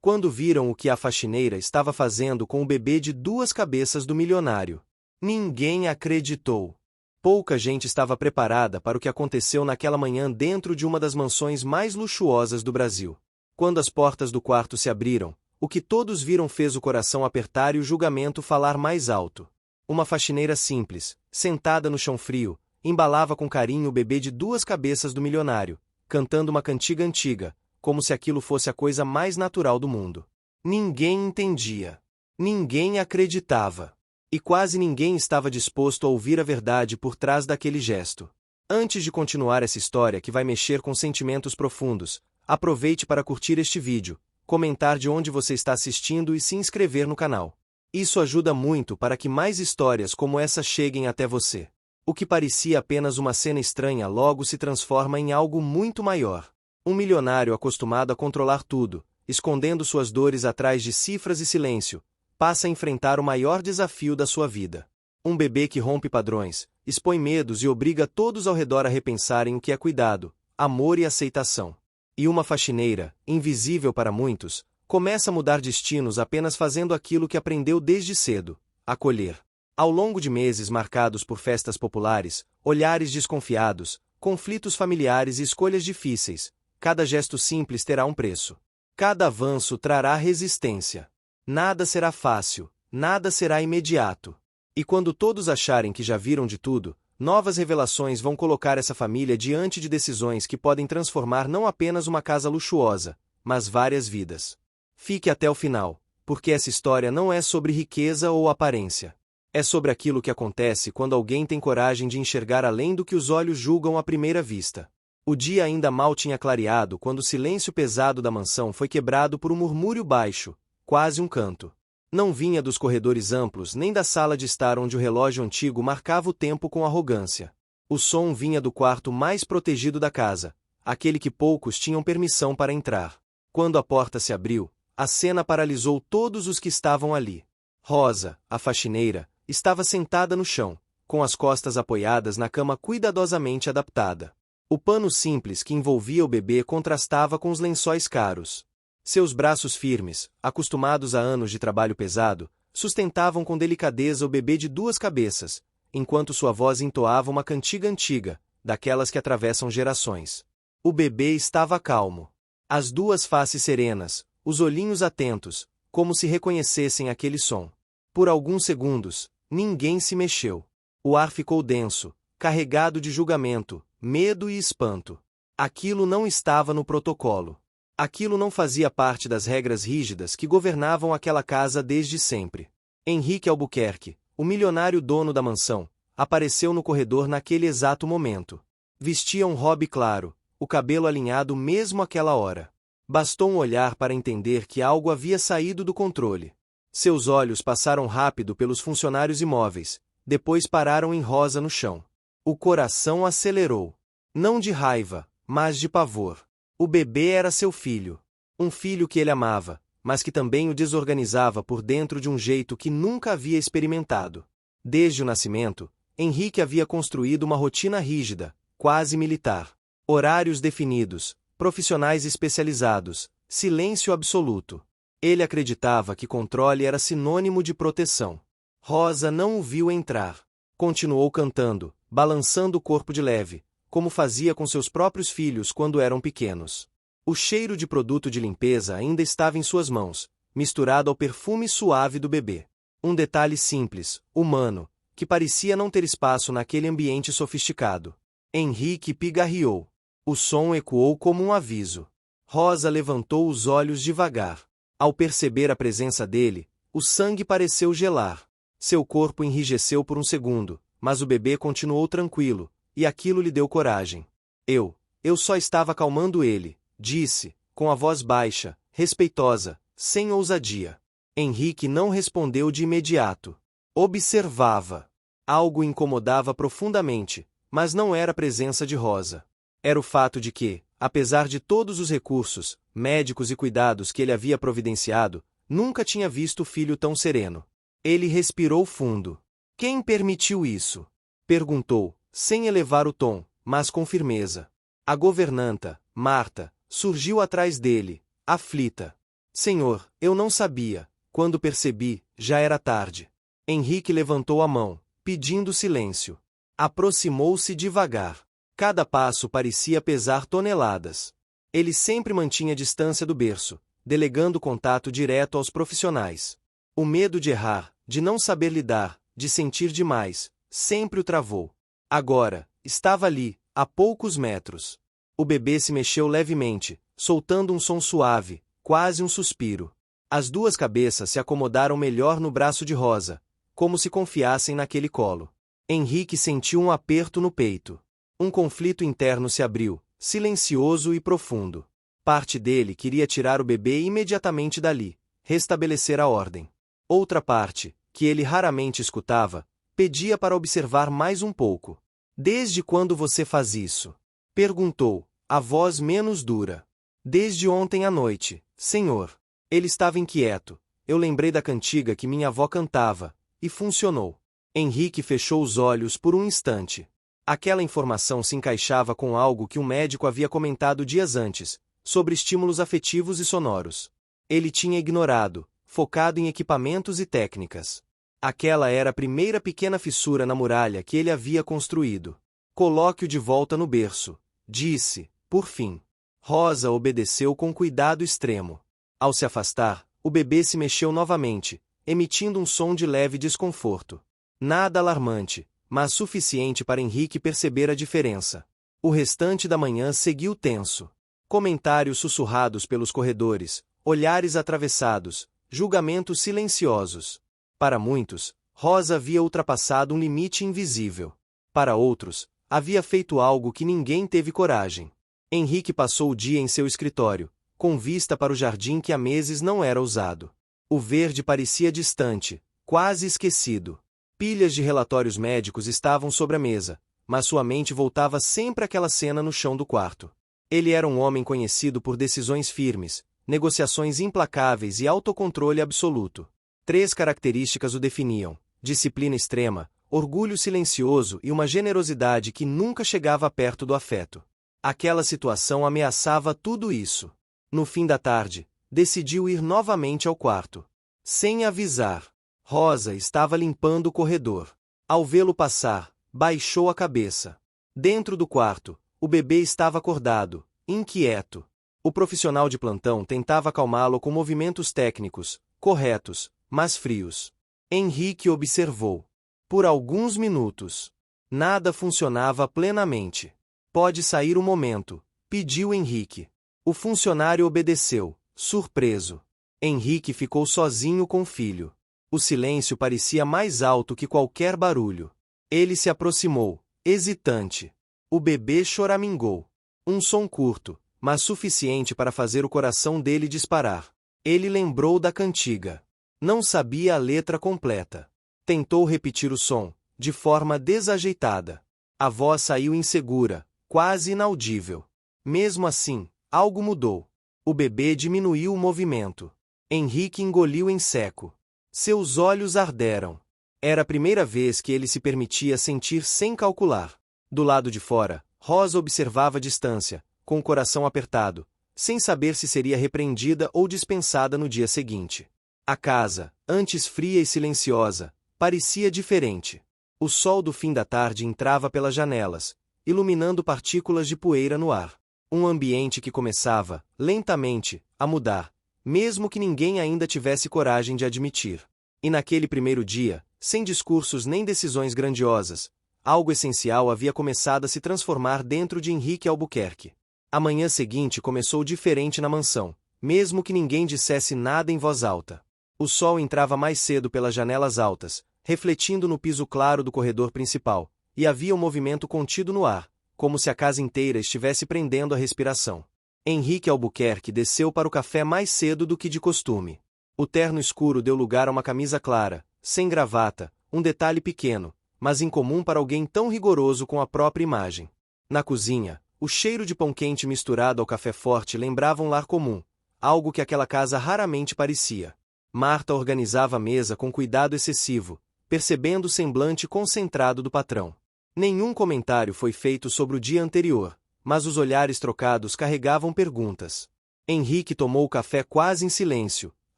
quando viram o que a faxineira estava fazendo com o bebê de 2 cabeças do milionário. Ninguém acreditou. Pouca gente estava preparada para o que aconteceu naquela manhã dentro de uma das mansões mais luxuosas do Brasil. Quando as portas do quarto se abriram, o que todos viram fez o coração apertar e o julgamento falar mais alto. Uma faxineira simples, sentada no chão frio, embalava com carinho o bebê de 2 cabeças do milionário, cantando uma cantiga antiga, como se aquilo fosse a coisa mais natural do mundo. Ninguém entendia. Ninguém acreditava. E quase ninguém estava disposto a ouvir a verdade por trás daquele gesto. Antes de continuar essa história que vai mexer com sentimentos profundos, aproveite para curtir este vídeo, comentar de onde você está assistindo e se inscrever no canal. Isso ajuda muito para que mais histórias como essa cheguem até você. O que parecia apenas uma cena estranha logo se transforma em algo muito maior. Um milionário acostumado a controlar tudo, escondendo suas dores atrás de cifras e silêncio, passa a enfrentar o maior desafio da sua vida. Um bebê que rompe padrões, expõe medos e obriga todos ao redor a repensarem o que é cuidado, amor e aceitação. E uma faxineira, invisível para muitos, começa a mudar destinos apenas fazendo aquilo que aprendeu desde cedo: acolher. Ao longo de meses marcados por festas populares, olhares desconfiados, conflitos familiares e escolhas difíceis, cada gesto simples terá um preço. Cada avanço trará resistência. Nada será fácil, nada será imediato. E quando todos acharem que já viram de tudo, novas revelações vão colocar essa família diante de decisões que podem transformar não apenas uma casa luxuosa, mas várias vidas. Fique até o final, porque essa história não é sobre riqueza ou aparência. É sobre aquilo que acontece quando alguém tem coragem de enxergar além do que os olhos julgam à primeira vista. O dia ainda mal tinha clareado quando o silêncio pesado da mansão foi quebrado por um murmúrio baixo, quase um canto. Não vinha dos corredores amplos nem da sala de estar onde o relógio antigo marcava o tempo com arrogância. O som vinha do quarto mais protegido da casa, aquele que poucos tinham permissão para entrar. Quando a porta se abriu, a cena paralisou todos os que estavam ali. Rosa, a faxineira, estava sentada no chão, com as costas apoiadas na cama cuidadosamente adaptada. O pano simples que envolvia o bebê contrastava com os lençóis caros. Seus braços firmes, acostumados a anos de trabalho pesado, sustentavam com delicadeza o bebê de 2 cabeças, enquanto sua voz entoava uma cantiga antiga, daquelas que atravessam gerações. O bebê estava calmo. As 2 faces serenas, os olhinhos atentos, como se reconhecessem aquele som. Por alguns segundos, ninguém se mexeu. O ar ficou denso, carregado de julgamento, medo e espanto. Aquilo não estava no protocolo. Aquilo não fazia parte das regras rígidas que governavam aquela casa desde sempre. Henrique Albuquerque, o milionário dono da mansão, apareceu no corredor naquele exato momento. Vestia um robe claro, o cabelo alinhado mesmo àquela hora. Bastou um olhar para entender que algo havia saído do controle. Seus olhos passaram rápido pelos funcionários imóveis, depois pararam em Rosa no chão. O coração acelerou. Não de raiva, mas de pavor. O bebê era seu filho. Um filho que ele amava, mas que também o desorganizava por dentro de um jeito que nunca havia experimentado. Desde o nascimento, Henrique havia construído uma rotina rígida, quase militar. Horários definidos, profissionais especializados, silêncio absoluto. Ele acreditava que controle era sinônimo de proteção. Rosa não o viu entrar. Continuou cantando, balançando o corpo de leve, como fazia com seus próprios filhos quando eram pequenos. O cheiro de produto de limpeza ainda estava em suas mãos, misturado ao perfume suave do bebê. Um detalhe simples, humano, que parecia não ter espaço naquele ambiente sofisticado. Henrique pigarreou. O som ecoou como um aviso. Rosa levantou os olhos devagar. Ao perceber a presença dele, o sangue pareceu gelar. Seu corpo enrijeceu por um segundo, mas o bebê continuou tranquilo, e aquilo lhe deu coragem. Eu só estava acalmando ele, disse, com a voz baixa, respeitosa, sem ousadia. Henrique não respondeu de imediato. Observava. Algo o incomodava profundamente, mas não era a presença de Rosa. Era o fato de que, apesar de todos os recursos, médicos e cuidados que ele havia providenciado, nunca tinha visto o filho tão sereno. Ele respirou fundo. Quem permitiu isso? Perguntou, sem elevar o tom, mas com firmeza. A governanta, Marta, surgiu atrás dele, aflita. Senhor, eu não sabia. Quando percebi, já era tarde. Henrique levantou a mão, pedindo silêncio. Aproximou-se devagar. Cada passo parecia pesar toneladas. Ele sempre mantinha distância do berço, delegando contato direto aos profissionais. O medo de errar, de não saber lidar, de sentir demais, sempre o travou. Agora, estava ali, a poucos metros. O bebê se mexeu levemente, soltando um som suave, quase um suspiro. As duas cabeças se acomodaram melhor no braço de Rosa, como se confiassem naquele colo. Henrique sentiu um aperto no peito. Um conflito interno se abriu, silencioso e profundo. Parte dele queria tirar o bebê imediatamente dali, restabelecer a ordem. Outra parte, que ele raramente escutava, pedia para observar mais um pouco. Desde quando você faz isso? Perguntou, a voz menos dura. Desde ontem à noite, senhor. Ele estava inquieto. Eu lembrei da cantiga que minha avó cantava, e funcionou. Henrique fechou os olhos por um instante. Aquela informação se encaixava com algo que um médico havia comentado dias antes, sobre estímulos afetivos e sonoros. Ele tinha ignorado, focado em equipamentos e técnicas. Aquela era a primeira pequena fissura na muralha que ele havia construído. Coloque-o de volta no berço, disse, por fim. Rosa obedeceu com cuidado extremo. Ao se afastar, o bebê se mexeu novamente, emitindo um som de leve desconforto. Nada alarmante, mas suficiente para Henrique perceber a diferença. O restante da manhã seguiu tenso. Comentários sussurrados pelos corredores, olhares atravessados, julgamentos silenciosos. Para muitos, Rosa havia ultrapassado um limite invisível. Para outros, havia feito algo que ninguém teve coragem. Henrique passou o dia em seu escritório, com vista para o jardim que há meses não era usado. O verde parecia distante, quase esquecido. Pilhas de relatórios médicos estavam sobre a mesa, mas sua mente voltava sempre àquela cena no chão do quarto. Ele era um homem conhecido por decisões firmes, negociações implacáveis e autocontrole absoluto. 3 características o definiam: disciplina extrema, orgulho silencioso e uma generosidade que nunca chegava perto do afeto. Aquela situação ameaçava tudo isso. No fim da tarde, decidiu ir novamente ao quarto. Sem avisar, Rosa estava limpando o corredor. Ao vê-lo passar, baixou a cabeça. Dentro do quarto, o bebê estava acordado, inquieto. O profissional de plantão tentava acalmá-lo com movimentos técnicos, corretos, mas frios. Henrique observou. Por alguns minutos. Nada funcionava plenamente. Pode sair um momento, pediu Henrique. O funcionário obedeceu, surpreso. Henrique ficou sozinho com o filho. O silêncio parecia mais alto que qualquer barulho. Ele se aproximou, hesitante. O bebê choramingou. Um som curto, mas suficiente para fazer o coração dele disparar. Ele lembrou da cantiga. Não sabia a letra completa. Tentou repetir o som, de forma desajeitada. A voz saiu insegura, quase inaudível. Mesmo assim, algo mudou. O bebê diminuiu o movimento. Henrique engoliu em seco. Seus olhos arderam. Era a primeira vez que ele se permitia sentir sem calcular. Do lado de fora, Rosa observava a distância, com o coração apertado, sem saber se seria repreendida ou dispensada no dia seguinte. A casa, antes fria e silenciosa, parecia diferente. O sol do fim da tarde entrava pelas janelas, iluminando partículas de poeira no ar. Um ambiente que começava, lentamente, a mudar, mesmo que ninguém ainda tivesse coragem de admitir. E naquele primeiro dia, sem discursos nem decisões grandiosas, algo essencial havia começado a se transformar dentro de Henrique Albuquerque. A manhã seguinte começou diferente na mansão, mesmo que ninguém dissesse nada em voz alta. O sol entrava mais cedo pelas janelas altas, refletindo no piso claro do corredor principal, e havia um movimento contido no ar, como se a casa inteira estivesse prendendo a respiração. Henrique Albuquerque desceu para o café mais cedo do que de costume. O terno escuro deu lugar a uma camisa clara, sem gravata, um detalhe pequeno, mas incomum para alguém tão rigoroso com a própria imagem. Na cozinha, o cheiro de pão quente misturado ao café forte lembrava um lar comum, algo que aquela casa raramente parecia. Marta organizava a mesa com cuidado excessivo, percebendo o semblante concentrado do patrão. Nenhum comentário foi feito sobre o dia anterior, mas os olhares trocados carregavam perguntas. Henrique tomou o café quase em silêncio,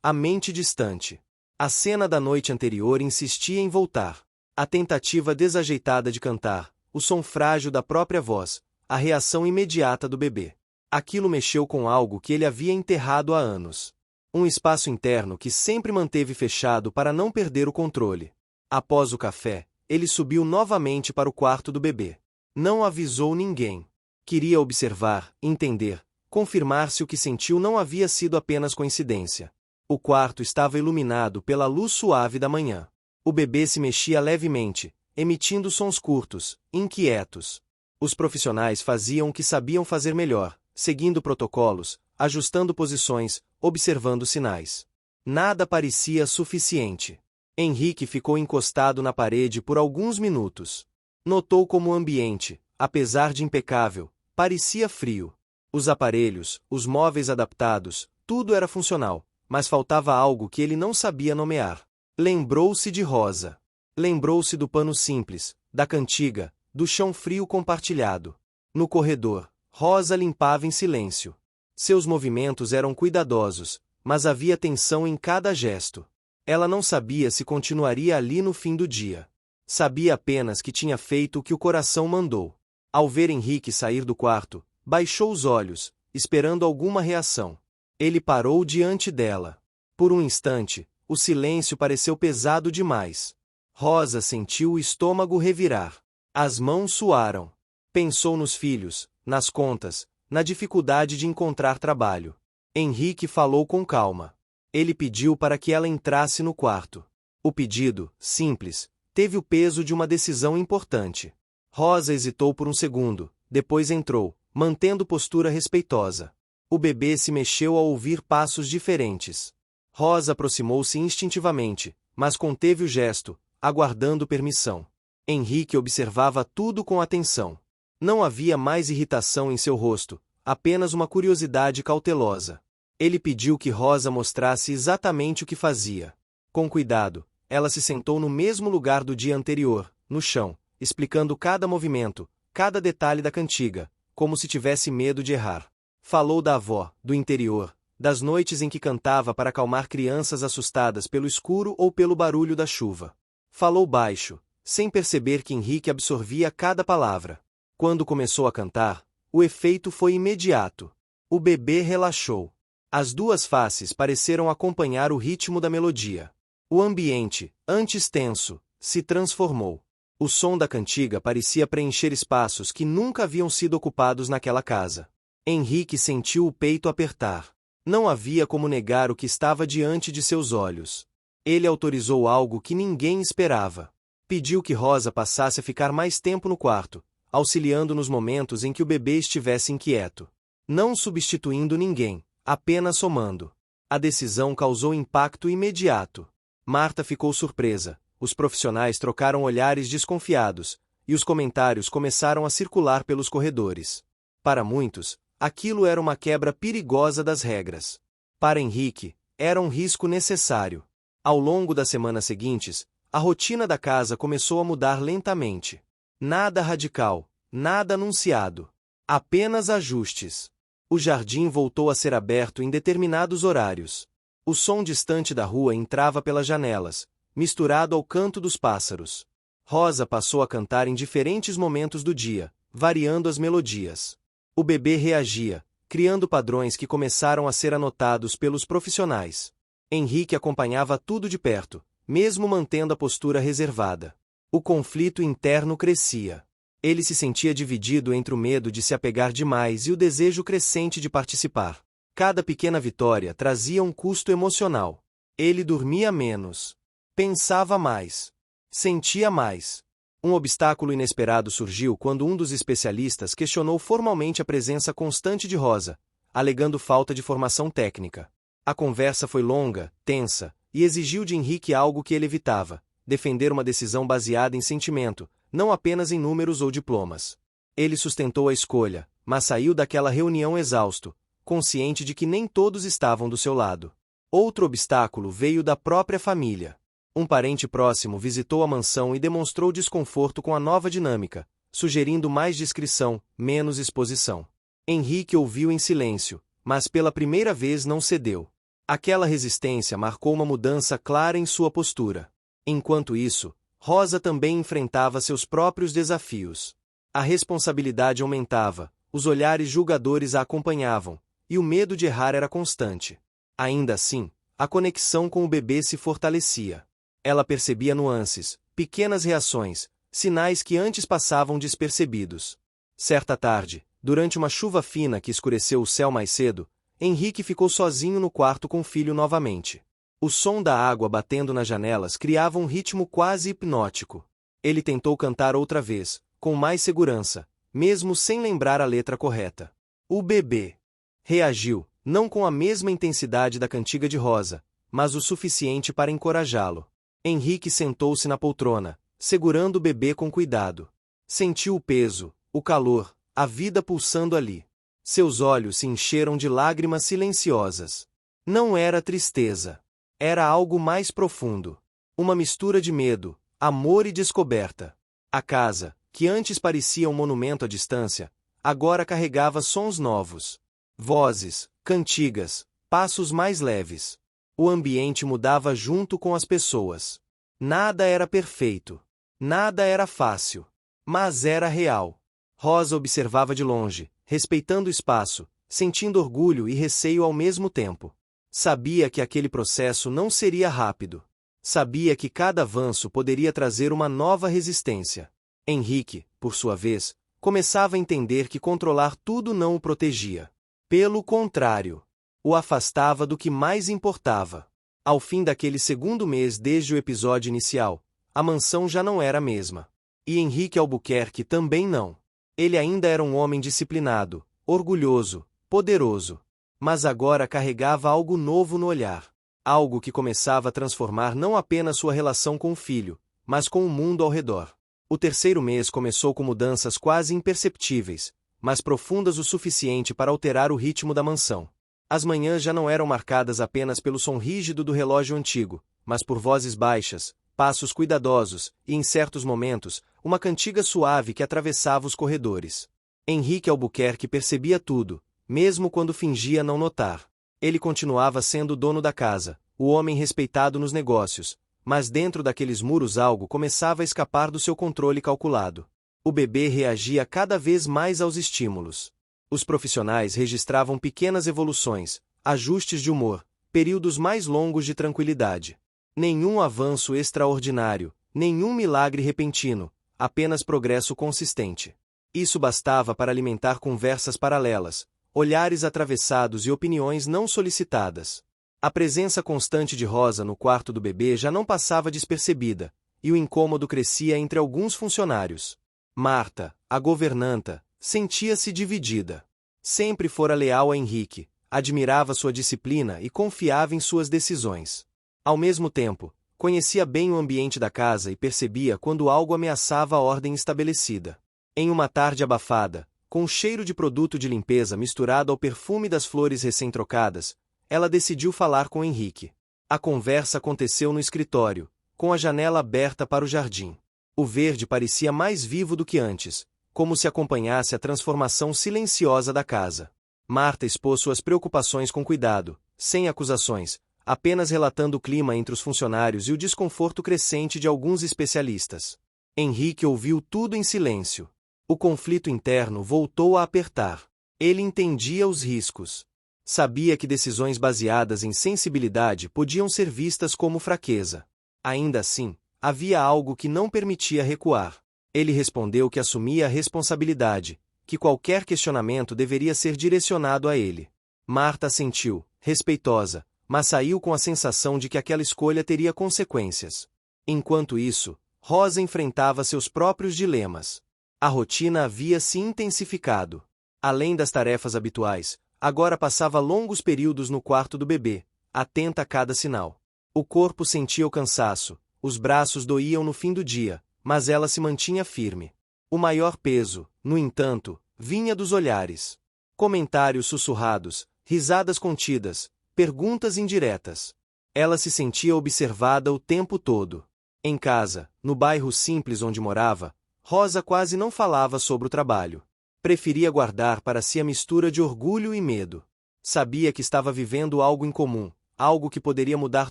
a mente distante. A cena da noite anterior insistia em voltar. A tentativa desajeitada de cantar, o som frágil da própria voz, a reação imediata do bebê. Aquilo mexeu com algo que ele havia enterrado há anos. Um espaço interno que sempre manteve fechado para não perder o controle. Após o café, ele subiu novamente para o quarto do bebê. Não avisou ninguém. Queria observar, entender, confirmar se o que sentiu não havia sido apenas coincidência. O quarto estava iluminado pela luz suave da manhã. O bebê se mexia levemente, emitindo sons curtos, inquietos. Os profissionais faziam o que sabiam fazer melhor, seguindo protocolos, ajustando posições, observando sinais. Nada parecia suficiente. Henrique ficou encostado na parede por alguns minutos. Notou como o ambiente, apesar de impecável, parecia frio. Os aparelhos, os móveis adaptados, tudo era funcional, mas faltava algo que ele não sabia nomear. Lembrou-se de Rosa. Lembrou-se do pano simples, da cantiga, do chão frio compartilhado. No corredor, Rosa limpava em silêncio. Seus movimentos eram cuidadosos, mas havia tensão em cada gesto. Ela não sabia se continuaria ali no fim do dia. Sabia apenas que tinha feito o que o coração mandou. Ao ver Henrique sair do quarto, baixou os olhos, esperando alguma reação. Ele parou diante dela. Por um instante, o silêncio pareceu pesado demais. Rosa sentiu o estômago revirar. As mãos suaram. Pensou nos filhos, nas contas, na dificuldade de encontrar trabalho. Henrique falou com calma. Ele pediu para que ela entrasse no quarto. O pedido, simples, teve o peso de uma decisão importante. Rosa hesitou por um segundo, depois entrou, mantendo postura respeitosa. O bebê se mexeu ao ouvir passos diferentes. Rosa aproximou-se instintivamente, mas conteve o gesto, aguardando permissão. Henrique observava tudo com atenção. Não havia mais irritação em seu rosto, apenas uma curiosidade cautelosa. Ele pediu que Rosa mostrasse exatamente o que fazia. Com cuidado, ela se sentou no mesmo lugar do dia anterior, no chão, explicando cada movimento, cada detalhe da cantiga, como se tivesse medo de errar. Falou da avó, do interior, das noites em que cantava para acalmar crianças assustadas pelo escuro ou pelo barulho da chuva. Falou baixo, sem perceber que Henrique absorvia cada palavra. Quando começou a cantar, o efeito foi imediato. O bebê relaxou. As duas faces pareceram acompanhar o ritmo da melodia. O ambiente, antes tenso, se transformou. O som da cantiga parecia preencher espaços que nunca haviam sido ocupados naquela casa. Henrique sentiu o peito apertar. Não havia como negar o que estava diante de seus olhos. Ele autorizou algo que ninguém esperava. Pediu que Rosa passasse a ficar mais tempo no quarto, auxiliando nos momentos em que o bebê estivesse inquieto. Não substituindo ninguém, apenas somando. A decisão causou impacto imediato. Marta ficou surpresa, os profissionais trocaram olhares desconfiados, e os comentários começaram a circular pelos corredores. Para muitos, aquilo era uma quebra perigosa das regras. Para Henrique, era um risco necessário. Ao longo das semanas seguintes, a rotina da casa começou a mudar lentamente. Nada radical, nada anunciado. Apenas ajustes. O jardim voltou a ser aberto em determinados horários. O som distante da rua entrava pelas janelas, misturado ao canto dos pássaros. Rosa passou a cantar em diferentes momentos do dia, variando as melodias. O bebê reagia, criando padrões que começaram a ser anotados pelos profissionais. Henrique acompanhava tudo de perto, mesmo mantendo a postura reservada. O conflito interno crescia. Ele se sentia dividido entre o medo de se apegar demais e o desejo crescente de participar. Cada pequena vitória trazia um custo emocional. Ele dormia menos. Pensava mais. Sentia mais. Um obstáculo inesperado surgiu quando um dos especialistas questionou formalmente a presença constante de Rosa, alegando falta de formação técnica. A conversa foi longa, tensa, e exigiu de Henrique algo que ele evitava: defender uma decisão baseada em sentimento, não apenas em números ou diplomas. Ele sustentou a escolha, mas saiu daquela reunião exausto, consciente de que nem todos estavam do seu lado. Outro obstáculo veio da própria família. Um parente próximo visitou a mansão e demonstrou desconforto com a nova dinâmica, sugerindo mais discrição, menos exposição. Henrique ouviu em silêncio, mas pela primeira vez não cedeu. Aquela resistência marcou uma mudança clara em sua postura. Enquanto isso, Rosa também enfrentava seus próprios desafios. A responsabilidade aumentava, os olhares julgadores a acompanhavam, e o medo de errar era constante. Ainda assim, a conexão com o bebê se fortalecia. Ela percebia nuances, pequenas reações, sinais que antes passavam despercebidos. Certa tarde, durante uma chuva fina que escureceu o céu mais cedo, Henrique ficou sozinho no quarto com o filho novamente. O som da água batendo nas janelas criava um ritmo quase hipnótico. Ele tentou cantar outra vez, com mais segurança, mesmo sem lembrar a letra correta. O bebê reagiu, não com a mesma intensidade da cantiga de Rosa, mas o suficiente para encorajá-lo. Henrique sentou-se na poltrona, segurando o bebê com cuidado. Sentiu o peso, o calor, a vida pulsando ali. Seus olhos se encheram de lágrimas silenciosas. Não era tristeza. Era algo mais profundo. Uma mistura de medo, amor e descoberta. A casa, que antes parecia um monumento à distância, agora carregava sons novos. Vozes, cantigas, passos mais leves. O ambiente mudava junto com as pessoas. Nada era perfeito. Nada era fácil. Mas era real. Rosa observava de longe, respeitando o espaço, sentindo orgulho e receio ao mesmo tempo. Sabia que aquele processo não seria rápido. Sabia que cada avanço poderia trazer uma nova resistência. Henrique, por sua vez, começava a entender que controlar tudo não o protegia. Pelo contrário, o afastava do que mais importava. Ao fim daquele segundo mês desde o episódio inicial, a mansão já não era a mesma. E Henrique Albuquerque também não. Ele ainda era um homem disciplinado, orgulhoso, poderoso. Mas agora carregava algo novo no olhar. Algo que começava a transformar não apenas sua relação com o filho, mas com o mundo ao redor. O terceiro mês começou com mudanças quase imperceptíveis, mas profundas o suficiente para alterar o ritmo da mansão. As manhãs já não eram marcadas apenas pelo som rígido do relógio antigo, mas por vozes baixas, passos cuidadosos e, em certos momentos, uma cantiga suave que atravessava os corredores. Henrique Albuquerque percebia tudo, mesmo quando fingia não notar. Ele continuava sendo o dono da casa, o homem respeitado nos negócios, mas dentro daqueles muros algo começava a escapar do seu controle calculado. O bebê reagia cada vez mais aos estímulos. Os profissionais registravam pequenas evoluções, ajustes de humor, períodos mais longos de tranquilidade. Nenhum avanço extraordinário, nenhum milagre repentino, apenas progresso consistente. Isso bastava para alimentar conversas paralelas, olhares atravessados e opiniões não solicitadas. A presença constante de Rosa no quarto do bebê já não passava despercebida, e o incômodo crescia entre alguns funcionários. Marta, a governanta, sentia-se dividida. Sempre fora leal a Henrique, admirava sua disciplina e confiava em suas decisões. Ao mesmo tempo, conhecia bem o ambiente da casa e percebia quando algo ameaçava a ordem estabelecida. Em uma tarde abafada, com o cheiro de produto de limpeza misturado ao perfume das flores recém-trocadas, ela decidiu falar com Henrique. A conversa aconteceu no escritório, com a janela aberta para o jardim. O verde parecia mais vivo do que antes, como se acompanhasse a transformação silenciosa da casa. Marta expôs suas preocupações com cuidado, sem acusações, apenas relatando o clima entre os funcionários e o desconforto crescente de alguns especialistas. Henrique ouviu tudo em silêncio. O conflito interno voltou a apertar. Ele entendia os riscos. Sabia que decisões baseadas em sensibilidade podiam ser vistas como fraqueza. Ainda assim, havia algo que não permitia recuar. Ele respondeu que assumia a responsabilidade, que qualquer questionamento deveria ser direcionado a ele. Marta assentiu, respeitosa, mas saiu com a sensação de que aquela escolha teria consequências. Enquanto isso, Rosa enfrentava seus próprios dilemas. A rotina havia se intensificado. Além das tarefas habituais, agora passava longos períodos no quarto do bebê, atenta a cada sinal. O corpo sentia o cansaço, os braços doíam no fim do dia, mas ela se mantinha firme. O maior peso, no entanto, vinha dos olhares. Comentários sussurrados, risadas contidas, perguntas indiretas. Ela se sentia observada o tempo todo. Em casa, no bairro simples onde morava, Rosa quase não falava sobre o trabalho. Preferia guardar para si a mistura de orgulho e medo. Sabia que estava vivendo algo incomum, algo que poderia mudar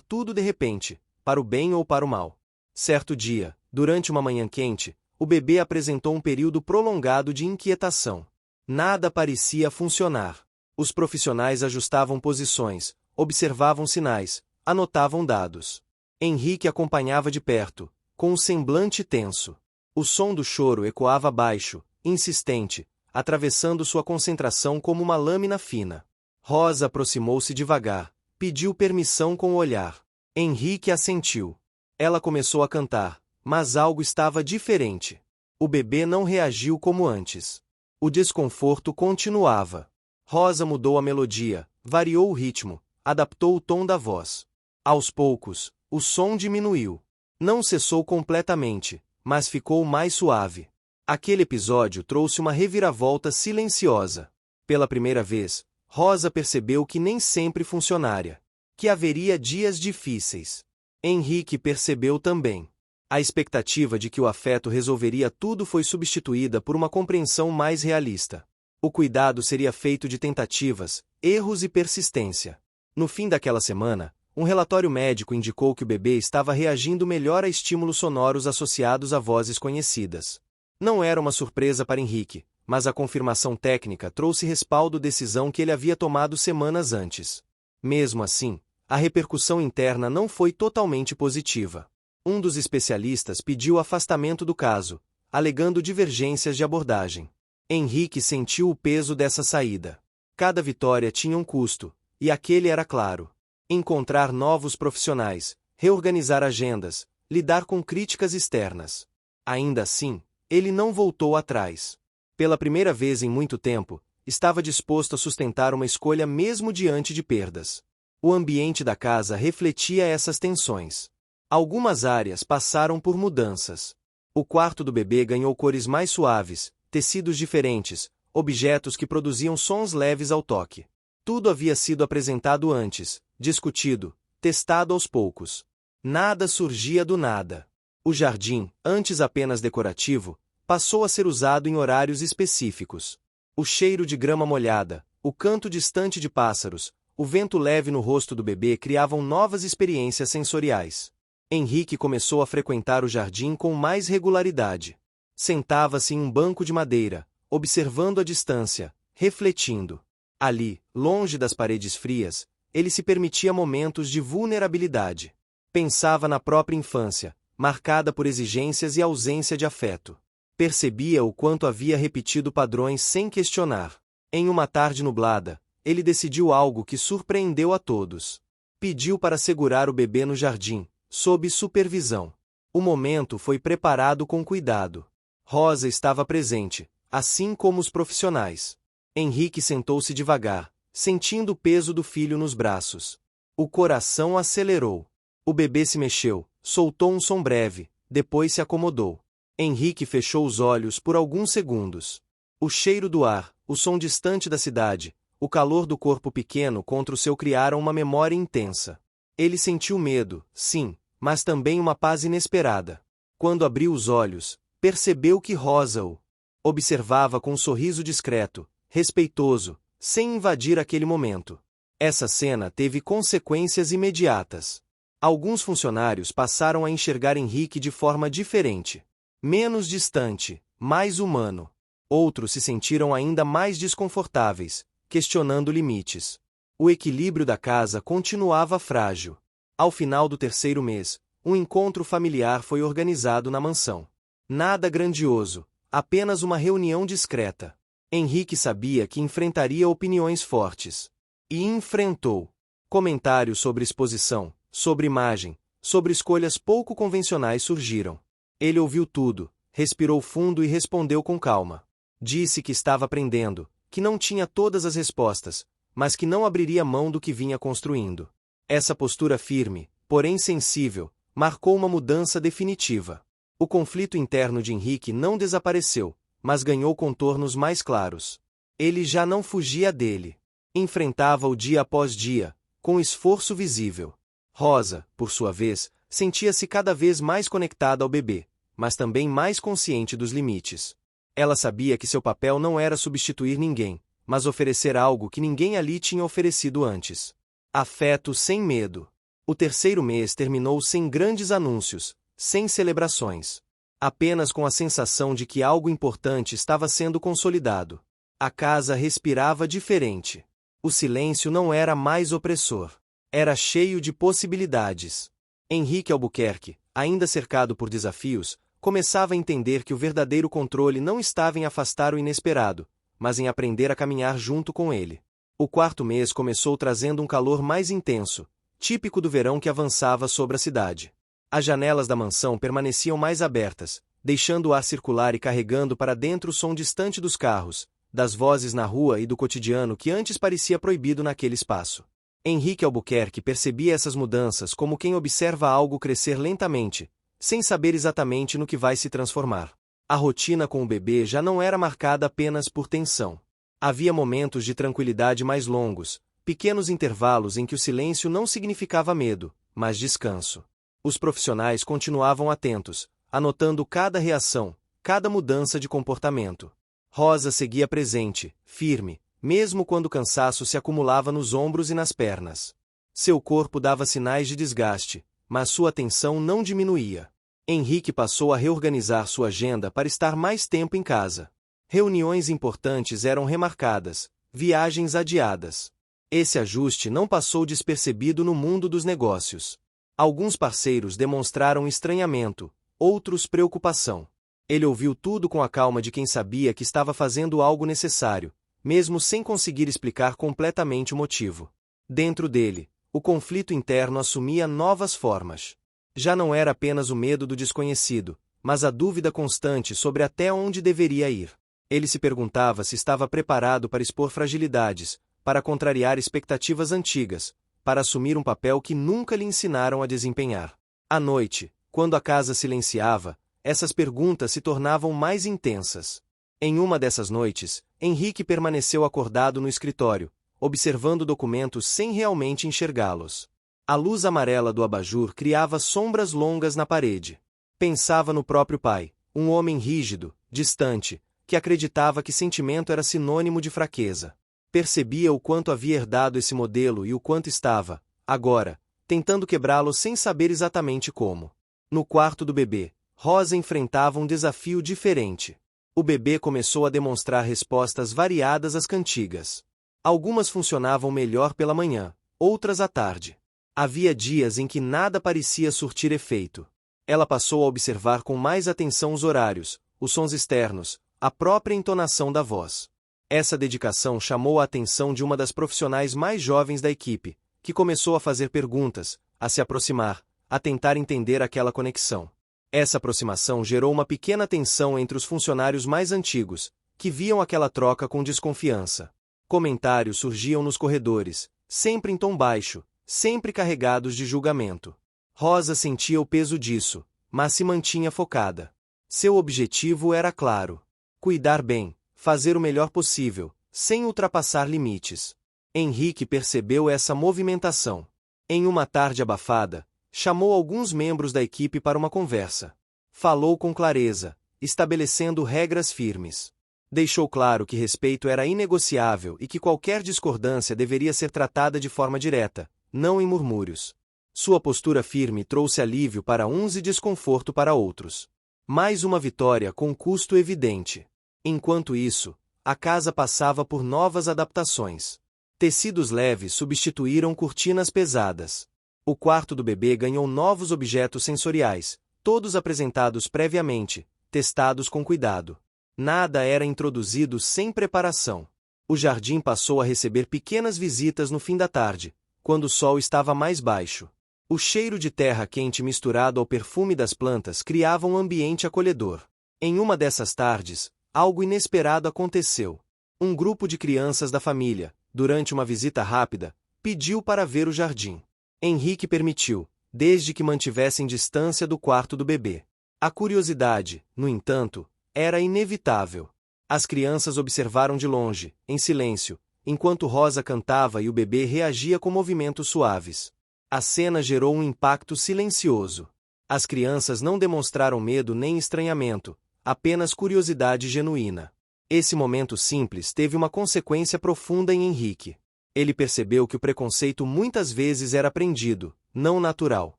tudo de repente, para o bem ou para o mal. Certo dia, durante uma manhã quente, o bebê apresentou um período prolongado de inquietação. Nada parecia funcionar. Os profissionais ajustavam posições, observavam sinais, anotavam dados. Henrique acompanhava de perto, com o semblante tenso. O som do choro ecoava baixo, insistente, atravessando sua concentração como uma lâmina fina. Rosa aproximou-se devagar, pediu permissão com o olhar. Henrique assentiu. Ela começou a cantar, mas algo estava diferente. O bebê não reagiu como antes. O desconforto continuava. Rosa mudou a melodia, variou o ritmo, adaptou o tom da voz. Aos poucos, o som diminuiu. Não cessou completamente, mas ficou mais suave. Aquele episódio trouxe uma reviravolta silenciosa. Pela primeira vez, Rosa percebeu que nem sempre funcionaria, que haveria dias difíceis. Henrique percebeu também. A expectativa de que o afeto resolveria tudo foi substituída por uma compreensão mais realista. O cuidado seria feito de tentativas, erros e persistência. No fim daquela semana, um relatório médico indicou que o bebê estava reagindo melhor a estímulos sonoros associados a vozes conhecidas. Não era uma surpresa para Henrique, mas a confirmação técnica trouxe respaldo à decisão que ele havia tomado semanas antes. Mesmo assim, a repercussão interna não foi totalmente positiva. Um dos especialistas pediu o afastamento do caso, alegando divergências de abordagem. Henrique sentiu o peso dessa saída. Cada vitória tinha um custo, e aquele era claro. Encontrar novos profissionais, reorganizar agendas, lidar com críticas externas. Ainda assim, ele não voltou atrás. Pela primeira vez em muito tempo, estava disposto a sustentar uma escolha mesmo diante de perdas. O ambiente da casa refletia essas tensões. Algumas áreas passaram por mudanças. O quarto do bebê ganhou cores mais suaves, tecidos diferentes, objetos que produziam sons leves ao toque. Tudo havia sido apresentado antes, discutido, testado aos poucos. Nada surgia do nada. O jardim, antes apenas decorativo, passou a ser usado em horários específicos. O cheiro de grama molhada, o canto distante de pássaros, o vento leve no rosto do bebê criavam novas experiências sensoriais. Henrique começou a frequentar o jardim com mais regularidade. Sentava-se em um banco de madeira, observando a distância, refletindo. Ali, longe das paredes frias, ele se permitia momentos de vulnerabilidade. Pensava na própria infância, marcada por exigências e ausência de afeto. Percebia o quanto havia repetido padrões sem questionar. Em uma tarde nublada, ele decidiu algo que surpreendeu a todos. Pediu para segurar o bebê no jardim, sob supervisão. O momento foi preparado com cuidado. Rosa estava presente, assim como os profissionais. Henrique sentou-se devagar, sentindo o peso do filho nos braços. O coração acelerou. O bebê se mexeu, soltou um som breve, depois se acomodou. Henrique fechou os olhos por alguns segundos. O cheiro do ar, o som distante da cidade, o calor do corpo pequeno contra o seu criaram uma memória intensa. Ele sentiu medo, sim, mas também uma paz inesperada. Quando abriu os olhos, percebeu que Rosa o observava com um sorriso discreto, respeitoso, sem invadir aquele momento. Essa cena teve consequências imediatas. Alguns funcionários passaram a enxergar Henrique de forma diferente. Menos distante, mais humano. Outros se sentiram ainda mais desconfortáveis, questionando limites. O equilíbrio da casa continuava frágil. Ao final do terceiro mês, um encontro familiar foi organizado na mansão. Nada grandioso, apenas uma reunião discreta. Henrique sabia que enfrentaria opiniões fortes. E enfrentou. Comentários sobre exposição, sobre imagem, sobre escolhas pouco convencionais surgiram. Ele ouviu tudo, respirou fundo e respondeu com calma. Disse que estava aprendendo, que não tinha todas as respostas, mas que não abriria mão do que vinha construindo. Essa postura firme, porém sensível, marcou uma mudança definitiva. O conflito interno de Henrique não desapareceu, mas ganhou contornos mais claros. Ele já não fugia dele. Enfrentava-o dia após dia, com esforço visível. Rosa, por sua vez, sentia-se cada vez mais conectada ao bebê, mas também mais consciente dos limites. Ela sabia que seu papel não era substituir ninguém, mas oferecer algo que ninguém ali tinha oferecido antes. Afeto sem medo. O terceiro mês terminou sem grandes anúncios, sem celebrações. Apenas com a sensação de que algo importante estava sendo consolidado. A casa respirava diferente. O silêncio não era mais opressor. Era cheio de possibilidades. Henrique Albuquerque, ainda cercado por desafios, começava a entender que o verdadeiro controle não estava em afastar o inesperado, mas em aprender a caminhar junto com ele. O quarto mês começou trazendo um calor mais intenso, típico do verão que avançava sobre a cidade. As janelas da mansão permaneciam mais abertas, deixando o ar circular e carregando para dentro o som distante dos carros, das vozes na rua e do cotidiano que antes parecia proibido naquele espaço. Henrique Albuquerque percebia essas mudanças como quem observa algo crescer lentamente, sem saber exatamente no que vai se transformar. A rotina com o bebê já não era marcada apenas por tensão. Havia momentos de tranquilidade mais longos, pequenos intervalos em que o silêncio não significava medo, mas descanso. Os profissionais continuavam atentos, anotando cada reação, cada mudança de comportamento. Rosa seguia presente, firme, mesmo quando o cansaço se acumulava nos ombros e nas pernas. Seu corpo dava sinais de desgaste, mas sua atenção não diminuía. Henrique passou a reorganizar sua agenda para estar mais tempo em casa. Reuniões importantes eram remarcadas, viagens adiadas. Esse ajuste não passou despercebido no mundo dos negócios. Alguns parceiros demonstraram estranhamento, outros preocupação. Ele ouviu tudo com a calma de quem sabia que estava fazendo algo necessário, mesmo sem conseguir explicar completamente o motivo. Dentro dele, o conflito interno assumia novas formas. Já não era apenas o medo do desconhecido, mas a dúvida constante sobre até onde deveria ir. Ele se perguntava se estava preparado para expor fragilidades, para contrariar expectativas antigas, para assumir um papel que nunca lhe ensinaram a desempenhar. À noite, quando a casa silenciava, essas perguntas se tornavam mais intensas. Em uma dessas noites, Henrique permaneceu acordado no escritório, observando documentos sem realmente enxergá-los. A luz amarela do abajur criava sombras longas na parede. Pensava no próprio pai, um homem rígido, distante, que acreditava que sentimento era sinônimo de fraqueza. Percebia o quanto havia herdado esse modelo e o quanto estava, agora, tentando quebrá-lo sem saber exatamente como. No quarto do bebê, Rosa enfrentava um desafio diferente. O bebê começou a demonstrar respostas variadas às cantigas. Algumas funcionavam melhor pela manhã, outras à tarde. Havia dias em que nada parecia surtir efeito. Ela passou a observar com mais atenção os horários, os sons externos, a própria entonação da voz. Essa dedicação chamou a atenção de uma das profissionais mais jovens da equipe, que começou a fazer perguntas, a se aproximar, a tentar entender aquela conexão. Essa aproximação gerou uma pequena tensão entre os funcionários mais antigos, que viam aquela troca com desconfiança. Comentários surgiam nos corredores, sempre em tom baixo, sempre carregados de julgamento. Rosa sentia o peso disso, mas se mantinha focada. Seu objetivo era claro: cuidar bem, fazer o melhor possível, sem ultrapassar limites. Henrique percebeu essa movimentação. Em uma tarde abafada, chamou alguns membros da equipe para uma conversa. Falou com clareza, estabelecendo regras firmes. Deixou claro que respeito era inegociável e que qualquer discordância deveria ser tratada de forma direta, não em murmúrios. Sua postura firme trouxe alívio para uns e desconforto para outros. Mais uma vitória com custo evidente. Enquanto isso, a casa passava por novas adaptações. Tecidos leves substituíram cortinas pesadas. O quarto do bebê ganhou novos objetos sensoriais, todos apresentados previamente, testados com cuidado. Nada era introduzido sem preparação. O jardim passou a receber pequenas visitas no fim da tarde, quando o sol estava mais baixo. O cheiro de terra quente misturado ao perfume das plantas criava um ambiente acolhedor. Em uma dessas tardes, algo inesperado aconteceu. Um grupo de crianças da família, durante uma visita rápida, pediu para ver o jardim. Henrique permitiu, desde que mantivessem distância do quarto do bebê. A curiosidade, no entanto, era inevitável. As crianças observaram de longe, em silêncio, enquanto Rosa cantava e o bebê reagia com movimentos suaves. A cena gerou um impacto silencioso. As crianças não demonstraram medo nem estranhamento, apenas curiosidade genuína. Esse momento simples teve uma consequência profunda em Henrique. Ele percebeu que o preconceito muitas vezes era aprendido, não natural.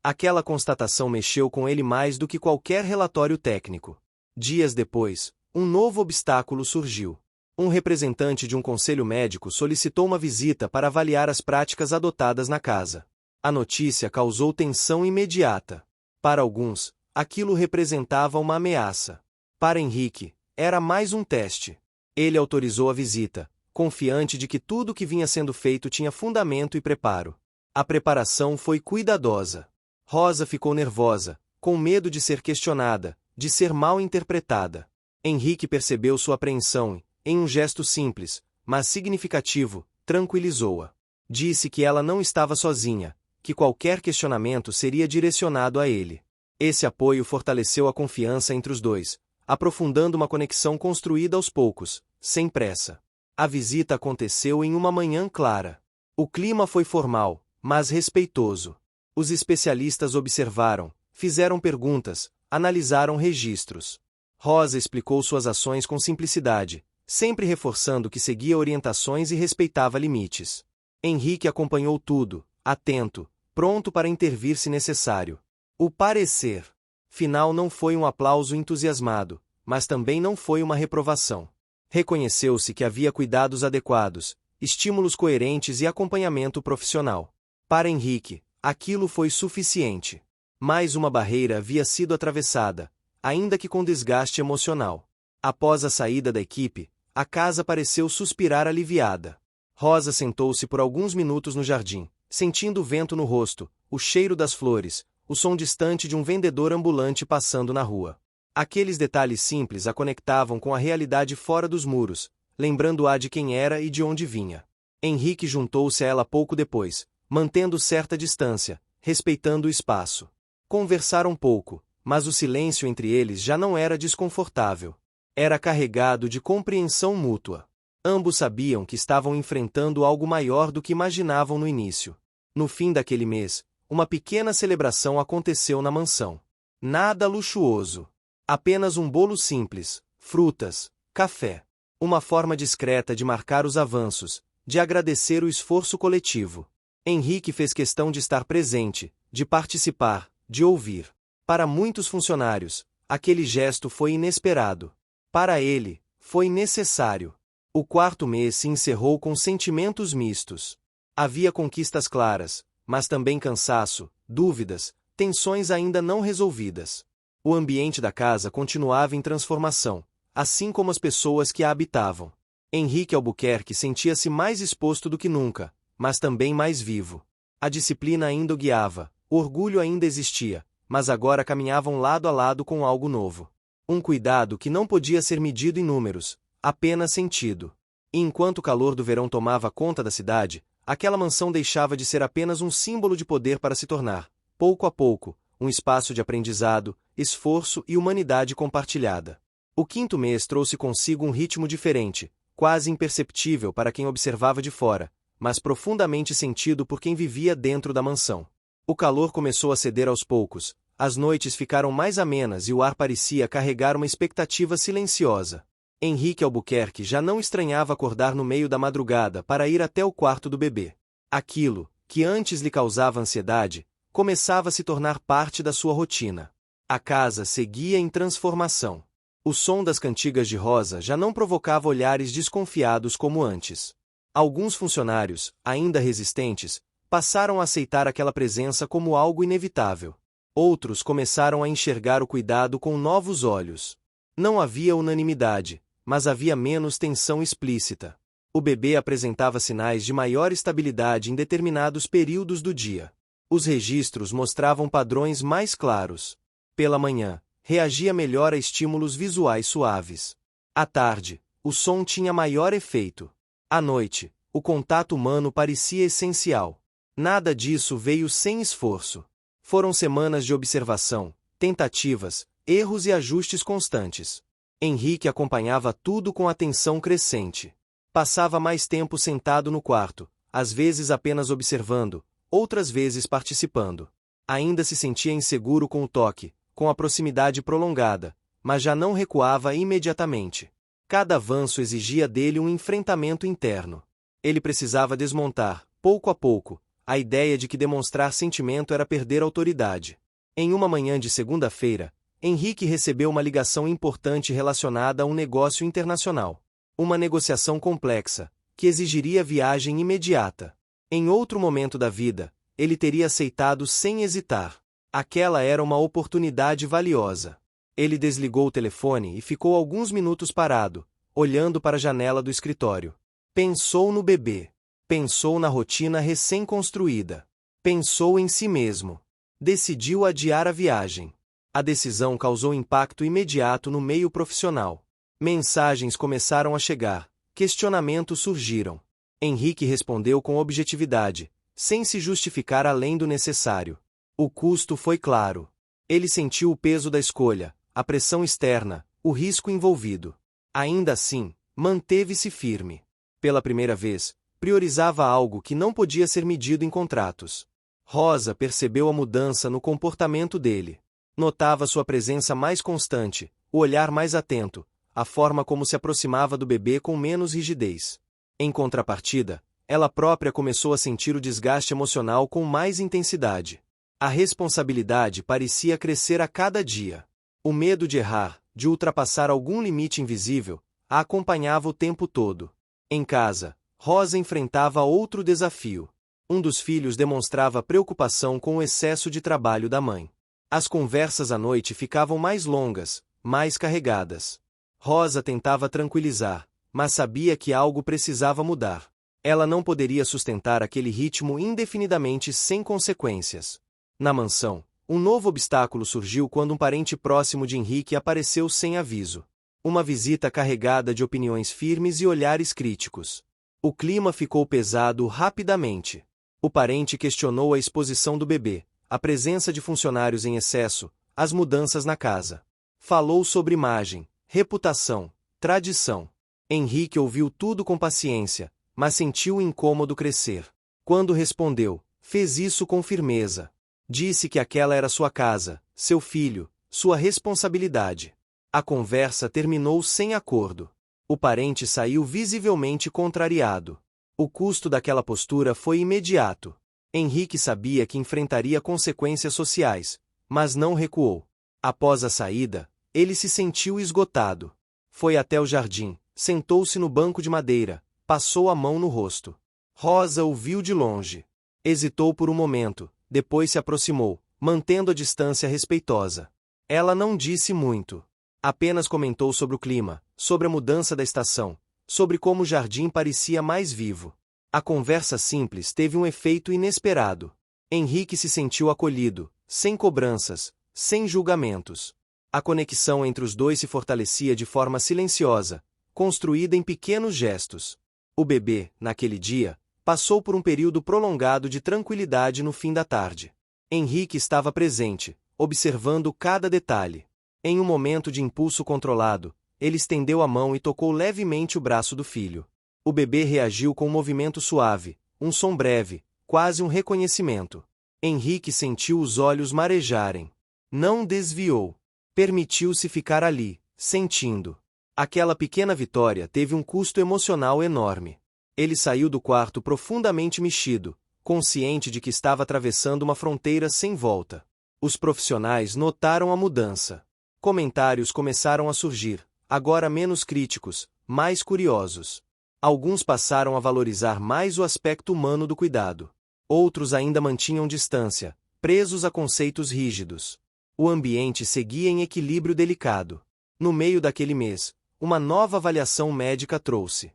Aquela constatação mexeu com ele mais do que qualquer relatório técnico. Dias depois, um novo obstáculo surgiu. Um representante de um conselho médico solicitou uma visita para avaliar as práticas adotadas na casa. A notícia causou tensão imediata. Para alguns, aquilo representava uma ameaça. Para Henrique, era mais um teste. Ele autorizou a visita, confiante de que tudo o que vinha sendo feito tinha fundamento e preparo. A preparação foi cuidadosa. Rosa ficou nervosa, com medo de ser questionada, de ser mal interpretada. Henrique percebeu sua apreensão e, em um gesto simples, mas significativo, tranquilizou-a. Disse que ela não estava sozinha, que qualquer questionamento seria direcionado a ele. Esse apoio fortaleceu a confiança entre os dois, aprofundando uma conexão construída aos poucos, sem pressa. A visita aconteceu em uma manhã clara. O clima foi formal, mas respeitoso. Os especialistas observaram, fizeram perguntas, analisaram registros. Rosa explicou suas ações com simplicidade, sempre reforçando que seguia orientações e respeitava limites. Henrique acompanhou tudo, atento, pronto para intervir se necessário. O parecer final não foi um aplauso entusiasmado, mas também não foi uma reprovação. Reconheceu-se que havia cuidados adequados, estímulos coerentes e acompanhamento profissional. Para Henrique, aquilo foi suficiente. Mais uma barreira havia sido atravessada, ainda que com desgaste emocional. Após a saída da equipe, a casa pareceu suspirar aliviada. Rosa sentou-se por alguns minutos no jardim, sentindo o vento no rosto, o cheiro das flores, o som distante de um vendedor ambulante passando na rua. Aqueles detalhes simples a conectavam com a realidade fora dos muros, lembrando-a de quem era e de onde vinha. Henrique juntou-se a ela pouco depois, mantendo certa distância, respeitando o espaço. Conversaram pouco, mas o silêncio entre eles já não era desconfortável. Era carregado de compreensão mútua. Ambos sabiam que estavam enfrentando algo maior do que imaginavam no início. No fim daquele mês, uma pequena celebração aconteceu na mansão. Nada luxuoso. Apenas um bolo simples, frutas, café. Uma forma discreta de marcar os avanços, de agradecer o esforço coletivo. Henrique fez questão de estar presente, de participar, de ouvir. Para muitos funcionários, aquele gesto foi inesperado. Para ele, foi necessário. O quarto mês se encerrou com sentimentos mistos. Havia conquistas claras, mas também cansaço, dúvidas, tensões ainda não resolvidas. O ambiente da casa continuava em transformação, assim como as pessoas que a habitavam. Henrique Albuquerque sentia-se mais exposto do que nunca, mas também mais vivo. A disciplina ainda o guiava, o orgulho ainda existia, mas agora caminhavam lado a lado com algo novo. Um cuidado que não podia ser medido em números, apenas sentido. E enquanto o calor do verão tomava conta da cidade, aquela mansão deixava de ser apenas um símbolo de poder para se tornar, pouco a pouco, um espaço de aprendizado, esforço e humanidade compartilhada. O quinto mês trouxe consigo um ritmo diferente, quase imperceptível para quem observava de fora, mas profundamente sentido por quem vivia dentro da mansão. O calor começou a ceder aos poucos, as noites ficaram mais amenas e o ar parecia carregar uma expectativa silenciosa. Henrique Albuquerque já não estranhava acordar no meio da madrugada para ir até o quarto do bebê. Aquilo, que antes lhe causava ansiedade, começava a se tornar parte da sua rotina. A casa seguia em transformação. O som das cantigas de Rosa já não provocava olhares desconfiados como antes. Alguns funcionários, ainda resistentes, passaram a aceitar aquela presença como algo inevitável. Outros começaram a enxergar o cuidado com novos olhos. Não havia unanimidade, mas havia menos tensão explícita. O bebê apresentava sinais de maior estabilidade em determinados períodos do dia. Os registros mostravam padrões mais claros. Pela manhã, reagia melhor a estímulos visuais suaves. À tarde, o som tinha maior efeito. À noite, o contato humano parecia essencial. Nada disso veio sem esforço. Foram semanas de observação, tentativas, erros e ajustes constantes. Henrique acompanhava tudo com atenção crescente. Passava mais tempo sentado no quarto, às vezes apenas observando, outras vezes participando. Ainda se sentia inseguro com o toque, com a proximidade prolongada, mas já não recuava imediatamente. Cada avanço exigia dele um enfrentamento interno. Ele precisava desmontar, pouco a pouco, a ideia de que demonstrar sentimento era perder autoridade. Em uma manhã de segunda-feira, Henrique recebeu uma ligação importante relacionada a um negócio internacional. Uma negociação complexa, que exigiria viagem imediata. Em outro momento da vida, ele teria aceitado sem hesitar. Aquela era uma oportunidade valiosa. Ele desligou o telefone e ficou alguns minutos parado, olhando para a janela do escritório. Pensou no bebê. Pensou na rotina recém-construída. Pensou em si mesmo. Decidiu adiar a viagem. A decisão causou impacto imediato no meio profissional. Mensagens começaram a chegar, questionamentos surgiram. Henrique respondeu com objetividade, sem se justificar além do necessário. O custo foi claro. Ele sentiu o peso da escolha, a pressão externa, o risco envolvido. Ainda assim, manteve-se firme. Pela primeira vez, priorizava algo que não podia ser medido em contratos. Rosa percebeu a mudança no comportamento dele. Notava sua presença mais constante, o olhar mais atento, a forma como se aproximava do bebê com menos rigidez. Em contrapartida, ela própria começou a sentir o desgaste emocional com mais intensidade. A responsabilidade parecia crescer a cada dia. O medo de errar, de ultrapassar algum limite invisível, a acompanhava o tempo todo. Em casa, Rosa enfrentava outro desafio. Um dos filhos demonstrava preocupação com o excesso de trabalho da mãe. As conversas à noite ficavam mais longas, mais carregadas. Rosa tentava tranquilizar, mas sabia que algo precisava mudar. Ela não poderia sustentar aquele ritmo indefinidamente sem consequências. Na mansão, um novo obstáculo surgiu quando um parente próximo de Henrique apareceu sem aviso. Uma visita carregada de opiniões firmes e olhares críticos. O clima ficou pesado rapidamente. O parente questionou a exposição do bebê, a presença de funcionários em excesso, as mudanças na casa. Falou sobre imagem, reputação, tradição. Henrique ouviu tudo com paciência, mas sentiu o incômodo crescer. Quando respondeu, fez isso com firmeza. Disse que aquela era sua casa, seu filho, sua responsabilidade. A conversa terminou sem acordo. O parente saiu visivelmente contrariado. O custo daquela postura foi imediato. Henrique sabia que enfrentaria consequências sociais, mas não recuou. Após a saída, ele se sentiu esgotado. Foi até o jardim, sentou-se no banco de madeira, passou a mão no rosto. Rosa o viu de longe. Hesitou por um momento, depois se aproximou, mantendo a distância respeitosa. Ela não disse muito. Apenas comentou sobre o clima, sobre a mudança da estação, sobre como o jardim parecia mais vivo. A conversa simples teve um efeito inesperado. Henrique se sentiu acolhido, sem cobranças, sem julgamentos. A conexão entre os dois se fortalecia de forma silenciosa, construída em pequenos gestos. O bebê, naquele dia, passou por um período prolongado de tranquilidade no fim da tarde. Henrique estava presente, observando cada detalhe. Em um momento de impulso controlado, ele estendeu a mão e tocou levemente o braço do filho. O bebê reagiu com um movimento suave, um som breve, quase um reconhecimento. Henrique sentiu os olhos marejarem. Não desviou. Permitiu-se ficar ali, sentindo. Aquela pequena vitória teve um custo emocional enorme. Ele saiu do quarto profundamente mexido, consciente de que estava atravessando uma fronteira sem volta. Os profissionais notaram a mudança. Comentários começaram a surgir, agora menos críticos, mais curiosos. Alguns passaram a valorizar mais o aspecto humano do cuidado. Outros ainda mantinham distância, presos a conceitos rígidos. O ambiente seguia em equilíbrio delicado. No meio daquele mês, uma nova avaliação médica trouxe.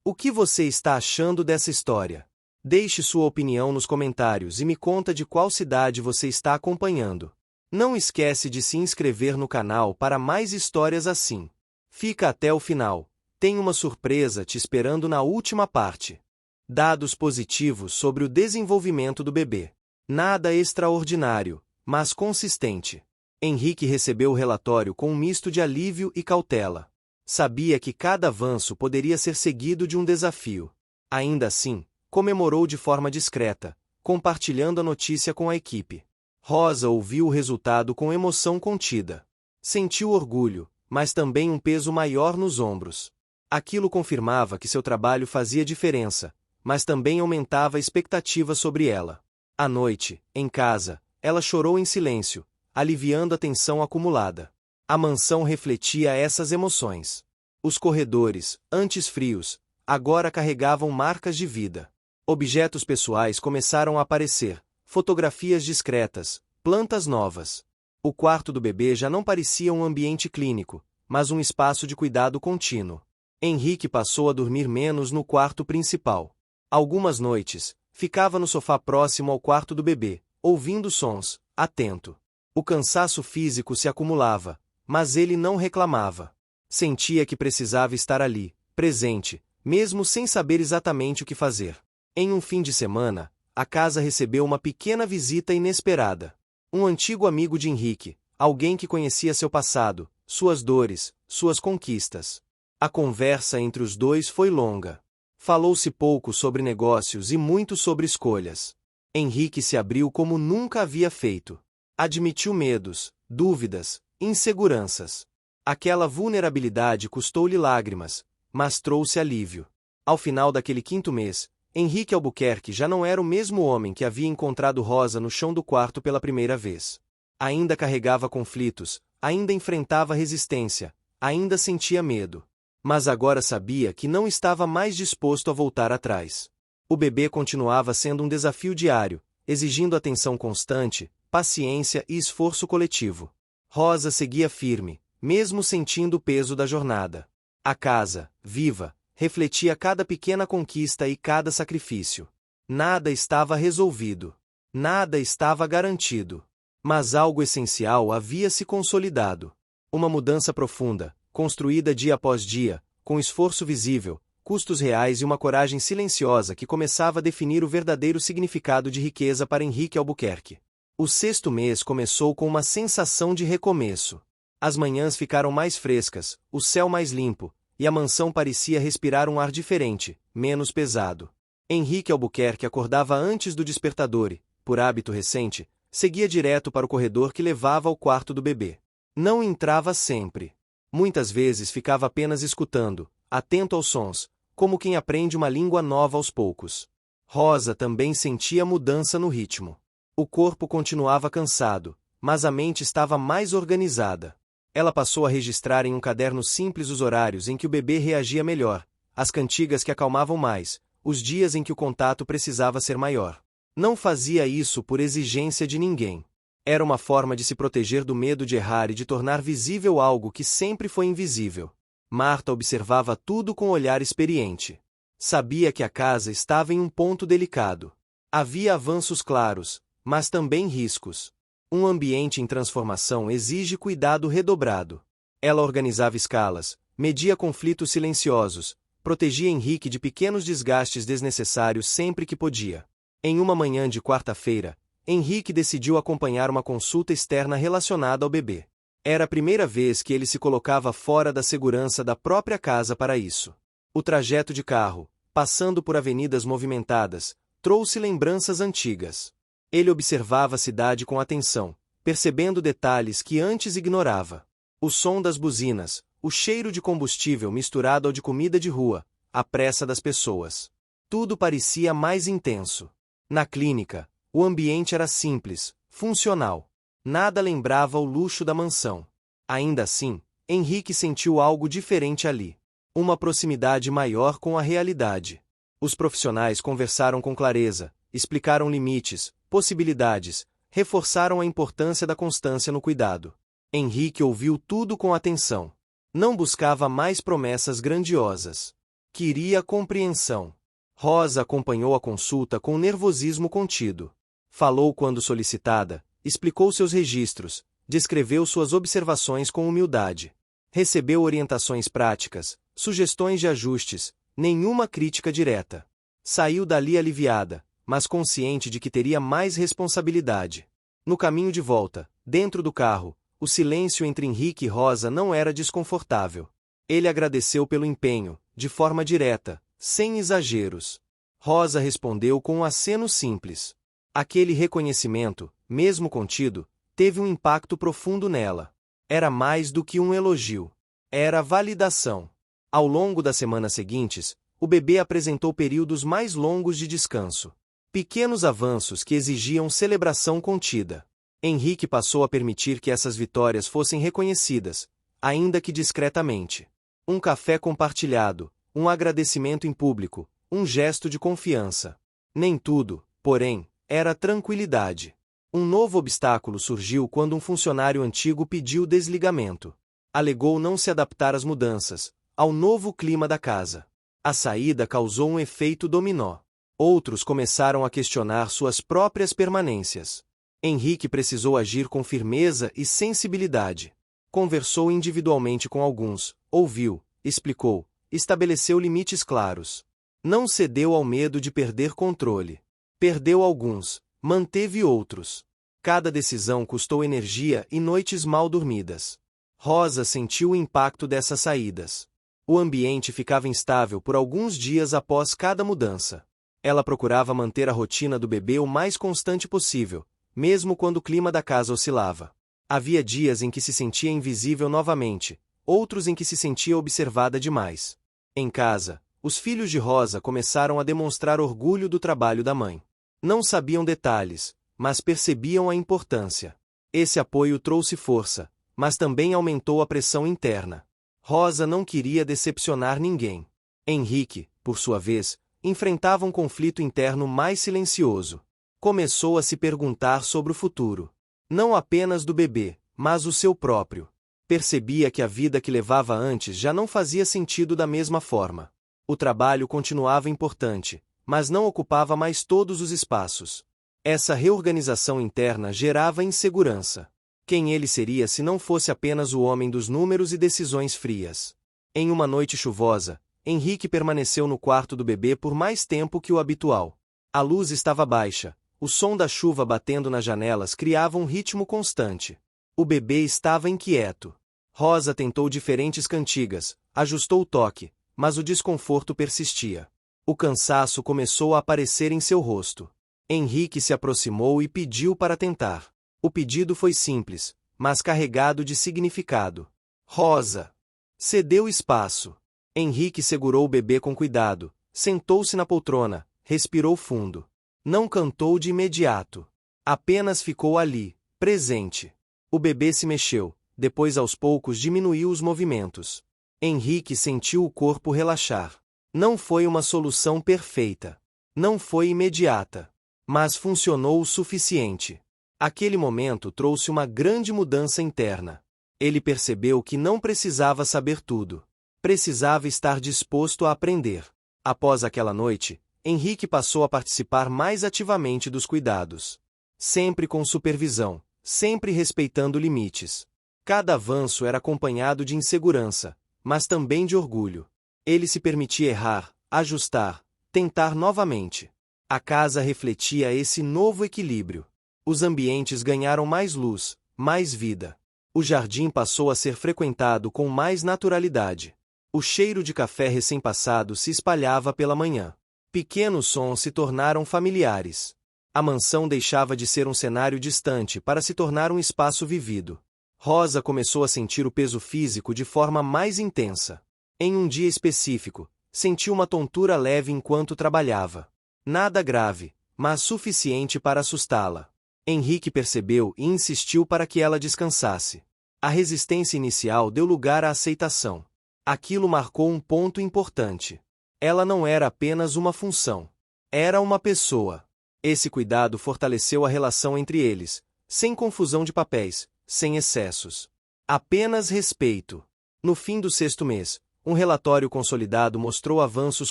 O que você está achando dessa história? Deixe sua opinião nos comentários e me conta de qual cidade você está acompanhando. Não esquece de se inscrever no canal para mais histórias assim. Fica até o final. Tem uma surpresa te esperando na última parte. Dados positivos sobre o desenvolvimento do bebê. Nada extraordinário, mas consistente. Henrique recebeu o relatório com um misto de alívio e cautela. Sabia que cada avanço poderia ser seguido de um desafio. Ainda assim, comemorou de forma discreta, compartilhando a notícia com a equipe. Rosa ouviu o resultado com emoção contida. Sentiu orgulho, mas também um peso maior nos ombros. Aquilo confirmava que seu trabalho fazia diferença, mas também aumentava a expectativa sobre ela. À noite, em casa, ela chorou em silêncio, aliviando a tensão acumulada. A mansão refletia essas emoções. Os corredores, antes frios, agora carregavam marcas de vida. Objetos pessoais começaram a aparecer, fotografias discretas, plantas novas. O quarto do bebê já não parecia um ambiente clínico, mas um espaço de cuidado contínuo. Henrique passou a dormir menos no quarto principal. Algumas noites, ficava no sofá próximo ao quarto do bebê, ouvindo sons, atento. O cansaço físico se acumulava, mas ele não reclamava. Sentia que precisava estar ali, presente, mesmo sem saber exatamente o que fazer. Em um fim de semana, a casa recebeu uma pequena visita inesperada. Um antigo amigo de Henrique, alguém que conhecia seu passado, suas dores, suas conquistas. A conversa entre os dois foi longa. Falou-se pouco sobre negócios e muito sobre escolhas. Henrique se abriu como nunca havia feito. Admitiu medos, dúvidas, inseguranças. Aquela vulnerabilidade custou-lhe lágrimas, mas trouxe alívio. Ao final daquele 5º mês, Henrique Albuquerque já não era o mesmo homem que havia encontrado Rosa no chão do quarto pela primeira vez. Ainda carregava conflitos, ainda enfrentava resistência, ainda sentia medo. Mas agora sabia que não estava mais disposto a voltar atrás. O bebê continuava sendo um desafio diário, exigindo atenção constante, paciência e esforço coletivo. Rosa seguia firme, mesmo sentindo o peso da jornada. A casa, viva, refletia cada pequena conquista e cada sacrifício. Nada estava resolvido. Nada estava garantido. Mas algo essencial havia se consolidado. Uma mudança profunda, construída dia após dia, com esforço visível, custos reais e uma coragem silenciosa que começava a definir o verdadeiro significado de riqueza para Henrique Albuquerque. O 6º mês começou com uma sensação de recomeço. As manhãs ficaram mais frescas, o céu mais limpo, e a mansão parecia respirar um ar diferente, menos pesado. Henrique Albuquerque acordava antes do despertador e, por hábito recente, seguia direto para o corredor que levava ao quarto do bebê. Não entrava sempre. Muitas vezes ficava apenas escutando, atento aos sons, como quem aprende uma língua nova aos poucos. Rosa também sentia mudança no ritmo. O corpo continuava cansado, mas a mente estava mais organizada. Ela passou a registrar em um caderno simples os horários em que o bebê reagia melhor, as cantigas que acalmavam mais, os dias em que o contato precisava ser maior. Não fazia isso por exigência de ninguém. Era uma forma de se proteger do medo de errar e de tornar visível algo que sempre foi invisível. Marta observava tudo com olhar experiente. Sabia que a casa estava em um ponto delicado. Havia avanços claros, mas também riscos. Um ambiente em transformação exige cuidado redobrado. Ela organizava escalas, media conflitos silenciosos, protegia Henrique de pequenos desgastes desnecessários sempre que podia. Em uma manhã de quarta-feira, Henrique decidiu acompanhar uma consulta externa relacionada ao bebê. Era a primeira vez que ele se colocava fora da segurança da própria casa para isso. O trajeto de carro, passando por avenidas movimentadas, trouxe lembranças antigas. Ele observava a cidade com atenção, percebendo detalhes que antes ignorava. O som das buzinas, o cheiro de combustível misturado ao de comida de rua, a pressa das pessoas. Tudo parecia mais intenso. Na clínica, o ambiente era simples, funcional. Nada lembrava o luxo da mansão. Ainda assim, Henrique sentiu algo diferente ali. Uma proximidade maior com a realidade. Os profissionais conversaram com clareza, explicaram limites, possibilidades, reforçaram a importância da constância no cuidado. Henrique ouviu tudo com atenção. Não buscava mais promessas grandiosas. Queria compreensão. Rosa acompanhou a consulta com nervosismo contido. Falou quando solicitada, explicou seus registros, descreveu suas observações com humildade. Recebeu orientações práticas, sugestões de ajustes, nenhuma crítica direta. Saiu dali aliviada, mas consciente de que teria mais responsabilidade. No caminho de volta, dentro do carro, o silêncio entre Henrique e Rosa não era desconfortável. Ele agradeceu pelo empenho, de forma direta, sem exageros. Rosa respondeu com um aceno simples. Aquele reconhecimento, mesmo contido, teve um impacto profundo nela. Era mais do que um elogio. Era validação. Ao longo das semanas seguintes, o bebê apresentou períodos mais longos de descanso. Pequenos avanços que exigiam celebração contida. Henrique passou a permitir que essas vitórias fossem reconhecidas, ainda que discretamente. Um café compartilhado, um agradecimento em público, um gesto de confiança. Nem tudo, porém, era tranquilidade. Um novo obstáculo surgiu quando um funcionário antigo pediu desligamento. Alegou não se adaptar às mudanças, ao novo clima da casa. A saída causou um efeito dominó. Outros começaram a questionar suas próprias permanências. Henrique precisou agir com firmeza e sensibilidade. Conversou individualmente com alguns, ouviu, explicou, estabeleceu limites claros. Não cedeu ao medo de perder controle. Perdeu alguns, manteve outros. Cada decisão custou energia e noites mal dormidas. Rosa sentiu o impacto dessas saídas. O ambiente ficava instável por alguns dias após cada mudança. Ela procurava manter a rotina do bebê o mais constante possível, mesmo quando o clima da casa oscilava. Havia dias em que se sentia invisível novamente, outros em que se sentia observada demais. Em casa, os filhos de Rosa começaram a demonstrar orgulho do trabalho da mãe. Não sabiam detalhes, mas percebiam a importância. Esse apoio trouxe força, mas também aumentou a pressão interna. Rosa não queria decepcionar ninguém. Henrique, por sua vez, enfrentava um conflito interno mais silencioso. Começou a se perguntar sobre o futuro. Não apenas do bebê, mas o seu próprio. Percebia que a vida que levava antes já não fazia sentido da mesma forma. O trabalho continuava importante, mas não ocupava mais todos os espaços. Essa reorganização interna gerava insegurança. Quem ele seria se não fosse apenas o homem dos números e decisões frias? Em uma noite chuvosa, Henrique permaneceu no quarto do bebê por mais tempo que o habitual. A luz estava baixa, o som da chuva batendo nas janelas criava um ritmo constante. O bebê estava inquieto. Rosa tentou diferentes cantigas, ajustou o toque, mas o desconforto persistia. O cansaço começou a aparecer em seu rosto. Henrique se aproximou e pediu para tentar. O pedido foi simples, mas carregado de significado. Rosa cedeu espaço. Henrique segurou o bebê com cuidado, sentou-se na poltrona, respirou fundo. Não cantou de imediato. Apenas ficou ali, presente. O bebê se mexeu, depois aos poucos diminuiu os movimentos. Henrique sentiu o corpo relaxar. Não foi uma solução perfeita. Não foi imediata. Mas funcionou o suficiente. Aquele momento trouxe uma grande mudança interna. Ele percebeu que não precisava saber tudo. Precisava estar disposto a aprender. Após aquela noite, Henrique passou a participar mais ativamente dos cuidados. Sempre com supervisão, sempre respeitando limites. Cada avanço era acompanhado de insegurança, mas também de orgulho. Ele se permitia errar, ajustar, tentar novamente. A casa refletia esse novo equilíbrio. Os ambientes ganharam mais luz, mais vida. O jardim passou a ser frequentado com mais naturalidade. O cheiro de café recém-passado se espalhava pela manhã. Pequenos sons se tornaram familiares. A mansão deixava de ser um cenário distante para se tornar um espaço vivido. Rosa começou a sentir o peso físico de forma mais intensa. Em um dia específico, sentiu uma tontura leve enquanto trabalhava. Nada grave, mas suficiente para assustá-la. Henrique percebeu e insistiu para que ela descansasse. A resistência inicial deu lugar à aceitação. Aquilo marcou um ponto importante. Ela não era apenas uma função. Era uma pessoa. Esse cuidado fortaleceu a relação entre eles, sem confusão de papéis, sem excessos. Apenas respeito. No fim do 6º mês, um relatório consolidado mostrou avanços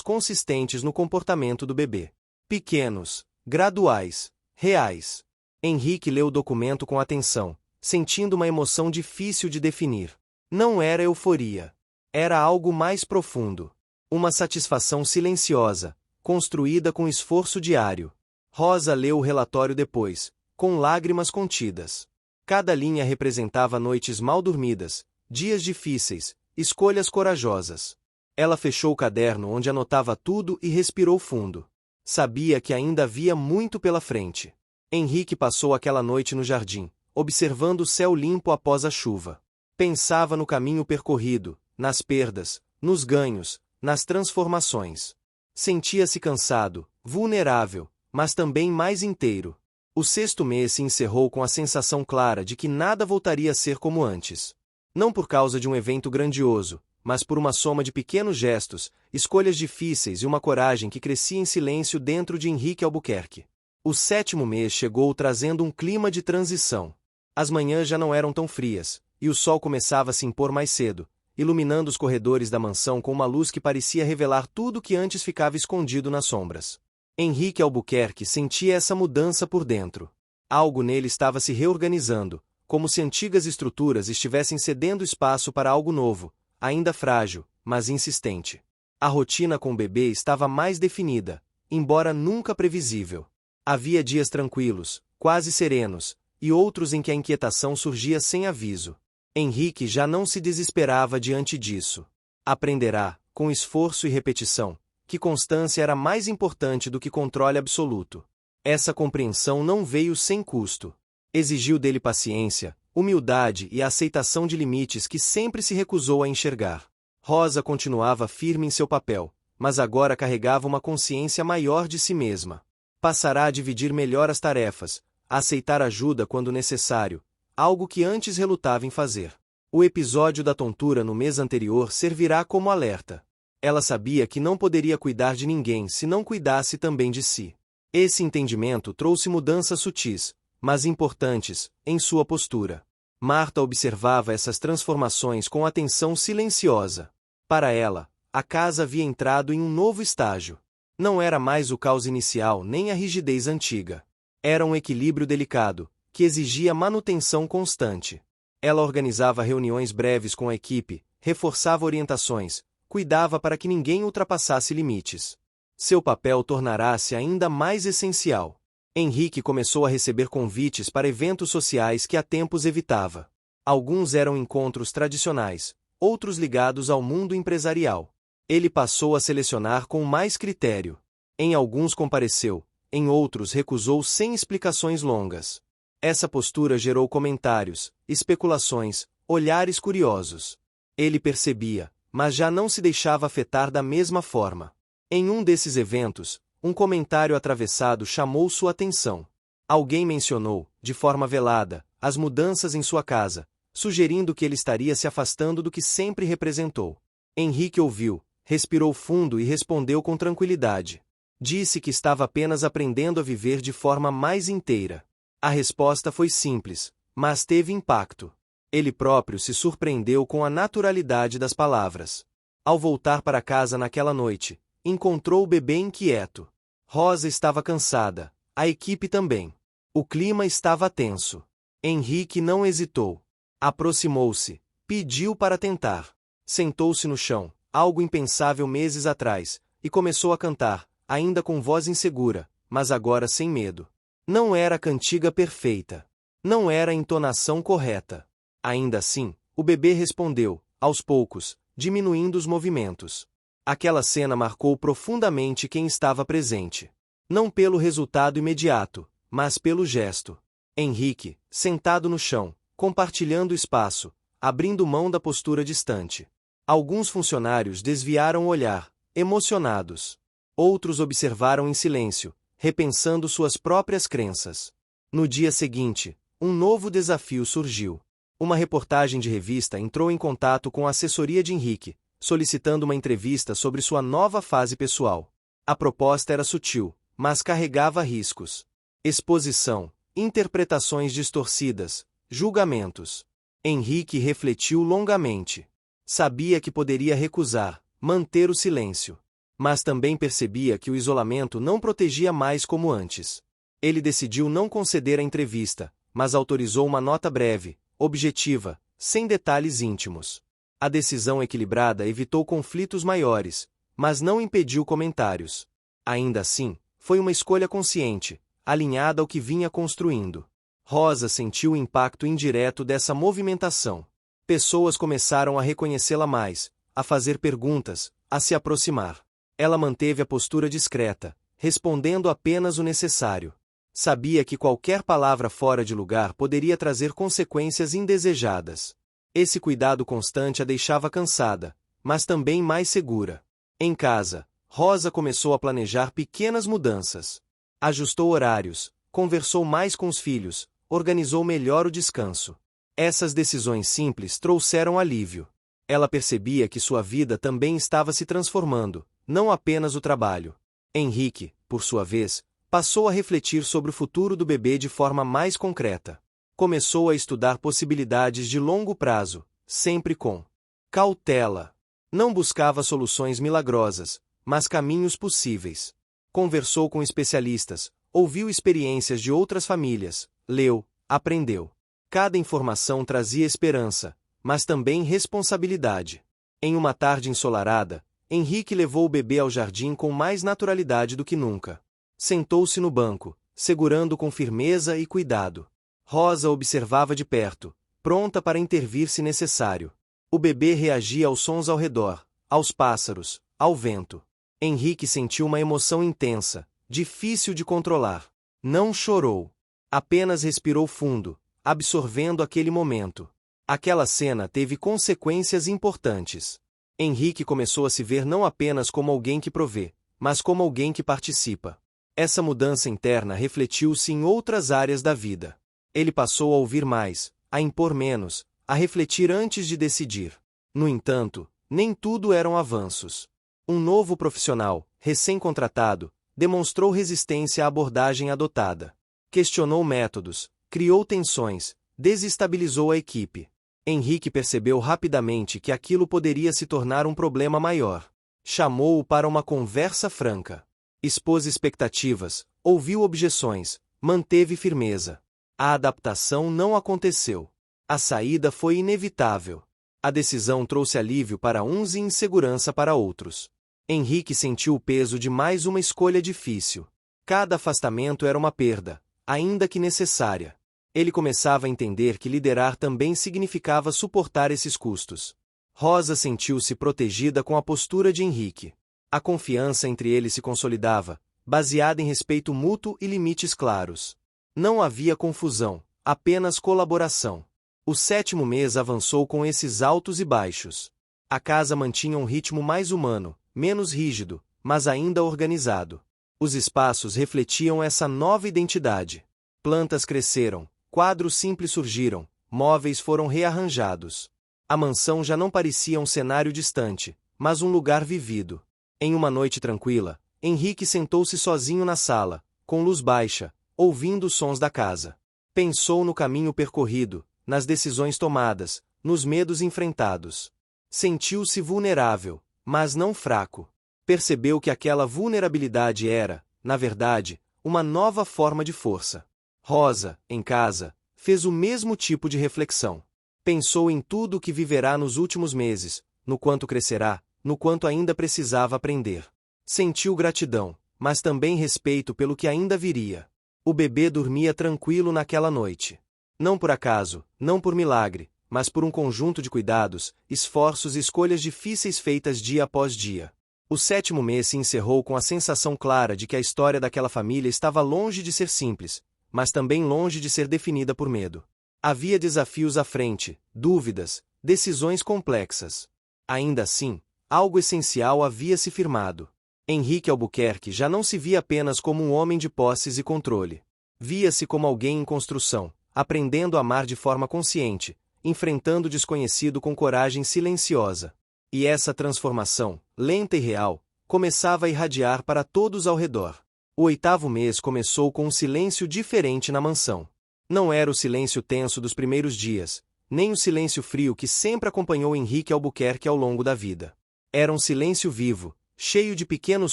consistentes no comportamento do bebê. Pequenos, graduais, reais. Henrique leu o documento com atenção, sentindo uma emoção difícil de definir. Não era euforia. Era algo mais profundo. Uma satisfação silenciosa, construída com esforço diário. Rosa leu o relatório depois, com lágrimas contidas. Cada linha representava noites mal dormidas, dias difíceis, escolhas corajosas. Ela fechou o caderno onde anotava tudo e respirou fundo. Sabia que ainda havia muito pela frente. Henrique passou aquela noite no jardim, observando o céu limpo após a chuva. Pensava no caminho percorrido, nas perdas, nos ganhos, nas transformações. Sentia-se cansado, vulnerável, mas também mais inteiro. O sexto mês se encerrou com a sensação clara de que nada voltaria a ser como antes. Não por causa de um evento grandioso, mas por uma soma de pequenos gestos, escolhas difíceis e uma coragem que crescia em silêncio dentro de Henrique Albuquerque. O sétimo mês chegou trazendo um clima de transição. As manhãs já não eram tão frias, e o sol começava a se impor mais cedo, iluminando os corredores da mansão com uma luz que parecia revelar tudo que antes ficava escondido nas sombras. Henrique Albuquerque sentia essa mudança por dentro. Algo nele estava se reorganizando, como se antigas estruturas estivessem cedendo espaço para algo novo, ainda frágil, mas insistente. A rotina com o bebê estava mais definida, embora nunca previsível. Havia dias tranquilos, quase serenos, e outros em que a inquietação surgia sem aviso. Henrique já não se desesperava diante disso. Aprenderá, com esforço e repetição, que constância era mais importante do que controle absoluto. Essa compreensão não veio sem custo. Exigiu dele paciência, humildade e a aceitação de limites que sempre se recusou a enxergar. Rosa continuava firme em seu papel, mas agora carregava uma consciência maior de si mesma. Passará a dividir melhor as tarefas, a aceitar ajuda quando necessário, algo que antes relutava em fazer. O episódio da tontura no mês anterior servirá como alerta. Ela sabia que não poderia cuidar de ninguém se não cuidasse também de si. Esse entendimento trouxe mudanças sutis, mas importantes, em sua postura. Marta observava essas transformações com atenção silenciosa. Para ela, a casa havia entrado em um novo estágio. Não era mais o caos inicial nem a rigidez antiga. Era um equilíbrio delicado, que exigia manutenção constante. Ela organizava reuniões breves com a equipe, reforçava orientações, cuidava para que ninguém ultrapassasse limites. Seu papel tornará-se ainda mais essencial. Henrique começou a receber convites para eventos sociais que há tempos evitava. Alguns eram encontros tradicionais, outros ligados ao mundo empresarial. Ele passou a selecionar com mais critério. Em alguns compareceu, em outros recusou sem explicações longas. Essa postura gerou comentários, especulações, olhares curiosos. Ele percebia, mas já não se deixava afetar da mesma forma. Em um desses eventos, um comentário atravessado chamou sua atenção. Alguém mencionou, de forma velada, as mudanças em sua casa, sugerindo que ele estaria se afastando do que sempre representou. Henrique ouviu, respirou fundo e respondeu com tranquilidade. Disse que estava apenas aprendendo a viver de forma mais inteira. A resposta foi simples, mas teve impacto. Ele próprio se surpreendeu com a naturalidade das palavras. Ao voltar para casa naquela noite, encontrou o bebê inquieto. Rosa estava cansada, a equipe também. O clima estava tenso. Henrique não hesitou. Aproximou-se, pediu para tentar. Sentou-se no chão, algo impensável meses atrás, e começou a cantar, ainda com voz insegura, mas agora sem medo. Não era a cantiga perfeita. Não era a entonação correta. Ainda assim, o bebê respondeu, aos poucos, diminuindo os movimentos. Aquela cena marcou profundamente quem estava presente. Não pelo resultado imediato, mas pelo gesto. Henrique, sentado no chão, compartilhando o espaço, abrindo mão da postura distante. Alguns funcionários desviaram o olhar, emocionados. Outros observaram em silêncio, repensando suas próprias crenças. No dia seguinte, um novo desafio surgiu. Uma reportagem de revista entrou em contato com a assessoria de Henrique, solicitando uma entrevista sobre sua nova fase pessoal. A proposta era sutil, mas carregava riscos. Exposição, interpretações distorcidas, julgamentos. Henrique refletiu longamente. Sabia que poderia recusar, manter o silêncio. Mas também percebia que o isolamento não protegia mais como antes. Ele decidiu não conceder a entrevista, mas autorizou uma nota breve, objetiva, sem detalhes íntimos. A decisão equilibrada evitou conflitos maiores, mas não impediu comentários. Ainda assim, foi uma escolha consciente, alinhada ao que vinha construindo. Rosa sentiu o impacto indireto dessa movimentação. Pessoas começaram a reconhecê-la mais, a fazer perguntas, a se aproximar. Ela manteve a postura discreta, respondendo apenas o necessário. Sabia que qualquer palavra fora de lugar poderia trazer consequências indesejadas. Esse cuidado constante a deixava cansada, mas também mais segura. Em casa, Rosa começou a planejar pequenas mudanças. Ajustou horários, conversou mais com os filhos, organizou melhor o descanso. Essas decisões simples trouxeram alívio. Ela percebia que sua vida também estava se transformando, não apenas o trabalho. Henrique, por sua vez, passou a refletir sobre o futuro do bebê de forma mais concreta. Começou a estudar possibilidades de longo prazo, sempre com cautela. Não buscava soluções milagrosas, mas caminhos possíveis. Conversou com especialistas, ouviu experiências de outras famílias, leu, aprendeu. Cada informação trazia esperança, mas também responsabilidade. Em uma tarde ensolarada, Henrique levou o bebê ao jardim com mais naturalidade do que nunca. Sentou-se no banco, segurando com firmeza e cuidado. Rosa observava de perto, pronta para intervir se necessário. O bebê reagia aos sons ao redor, aos pássaros, ao vento. Henrique sentiu uma emoção intensa, difícil de controlar. Não chorou. Apenas respirou fundo, absorvendo aquele momento. Aquela cena teve consequências importantes. Henrique começou a se ver não apenas como alguém que provê, mas como alguém que participa. Essa mudança interna refletiu-se em outras áreas da vida. Ele passou a ouvir mais, a impor menos, a refletir antes de decidir. No entanto, nem tudo eram avanços. Um novo profissional, recém-contratado, demonstrou resistência à abordagem adotada. Questionou métodos, criou tensões, desestabilizou a equipe. Henrique percebeu rapidamente que aquilo poderia se tornar um problema maior. Chamou-o para uma conversa franca. Expôs expectativas, ouviu objeções, manteve firmeza. A adaptação não aconteceu. A saída foi inevitável. A decisão trouxe alívio para uns e insegurança para outros. Henrique sentiu o peso de mais uma escolha difícil. Cada afastamento era uma perda, ainda que necessária. Ele começava a entender que liderar também significava suportar esses custos. Rosa sentiu-se protegida com a postura de Henrique. A confiança entre eles se consolidava, baseada em respeito mútuo e limites claros. Não havia confusão, apenas colaboração. O 7º mês avançou com esses altos e baixos. A casa mantinha um ritmo mais humano, menos rígido, mas ainda organizado. Os espaços refletiam essa nova identidade. Plantas cresceram, quadros simples surgiram, móveis foram rearranjados. A mansão já não parecia um cenário distante, mas um lugar vivido. Em uma noite tranquila, Henrique sentou-se sozinho na sala, com luz baixa, ouvindo os sons da casa. Pensou no caminho percorrido, nas decisões tomadas, nos medos enfrentados. Sentiu-se vulnerável, mas não fraco. Percebeu que aquela vulnerabilidade era, na verdade, uma nova forma de força. Rosa, em casa, fez o mesmo tipo de reflexão. Pensou em tudo o que viverá nos últimos meses, no quanto crescerá, no quanto ainda precisava aprender. Sentiu gratidão, mas também respeito pelo que ainda viria. O bebê dormia tranquilo naquela noite. Não por acaso, não por milagre, mas por um conjunto de cuidados, esforços e escolhas difíceis feitas dia após dia. O 7º mês se encerrou com a sensação clara de que a história daquela família estava longe de ser simples, mas também longe de ser definida por medo. Havia desafios à frente, dúvidas, decisões complexas. Ainda assim, algo essencial havia se firmado. Henrique Albuquerque já não se via apenas como um homem de posses e controle. Via-se como alguém em construção, aprendendo a amar de forma consciente, enfrentando o desconhecido com coragem silenciosa. E essa transformação, lenta e real, começava a irradiar para todos ao redor. O 8º mês começou com um silêncio diferente na mansão. Não era o silêncio tenso dos primeiros dias, nem o silêncio frio que sempre acompanhou Henrique Albuquerque ao longo da vida. Era um silêncio vivo, cheio de pequenos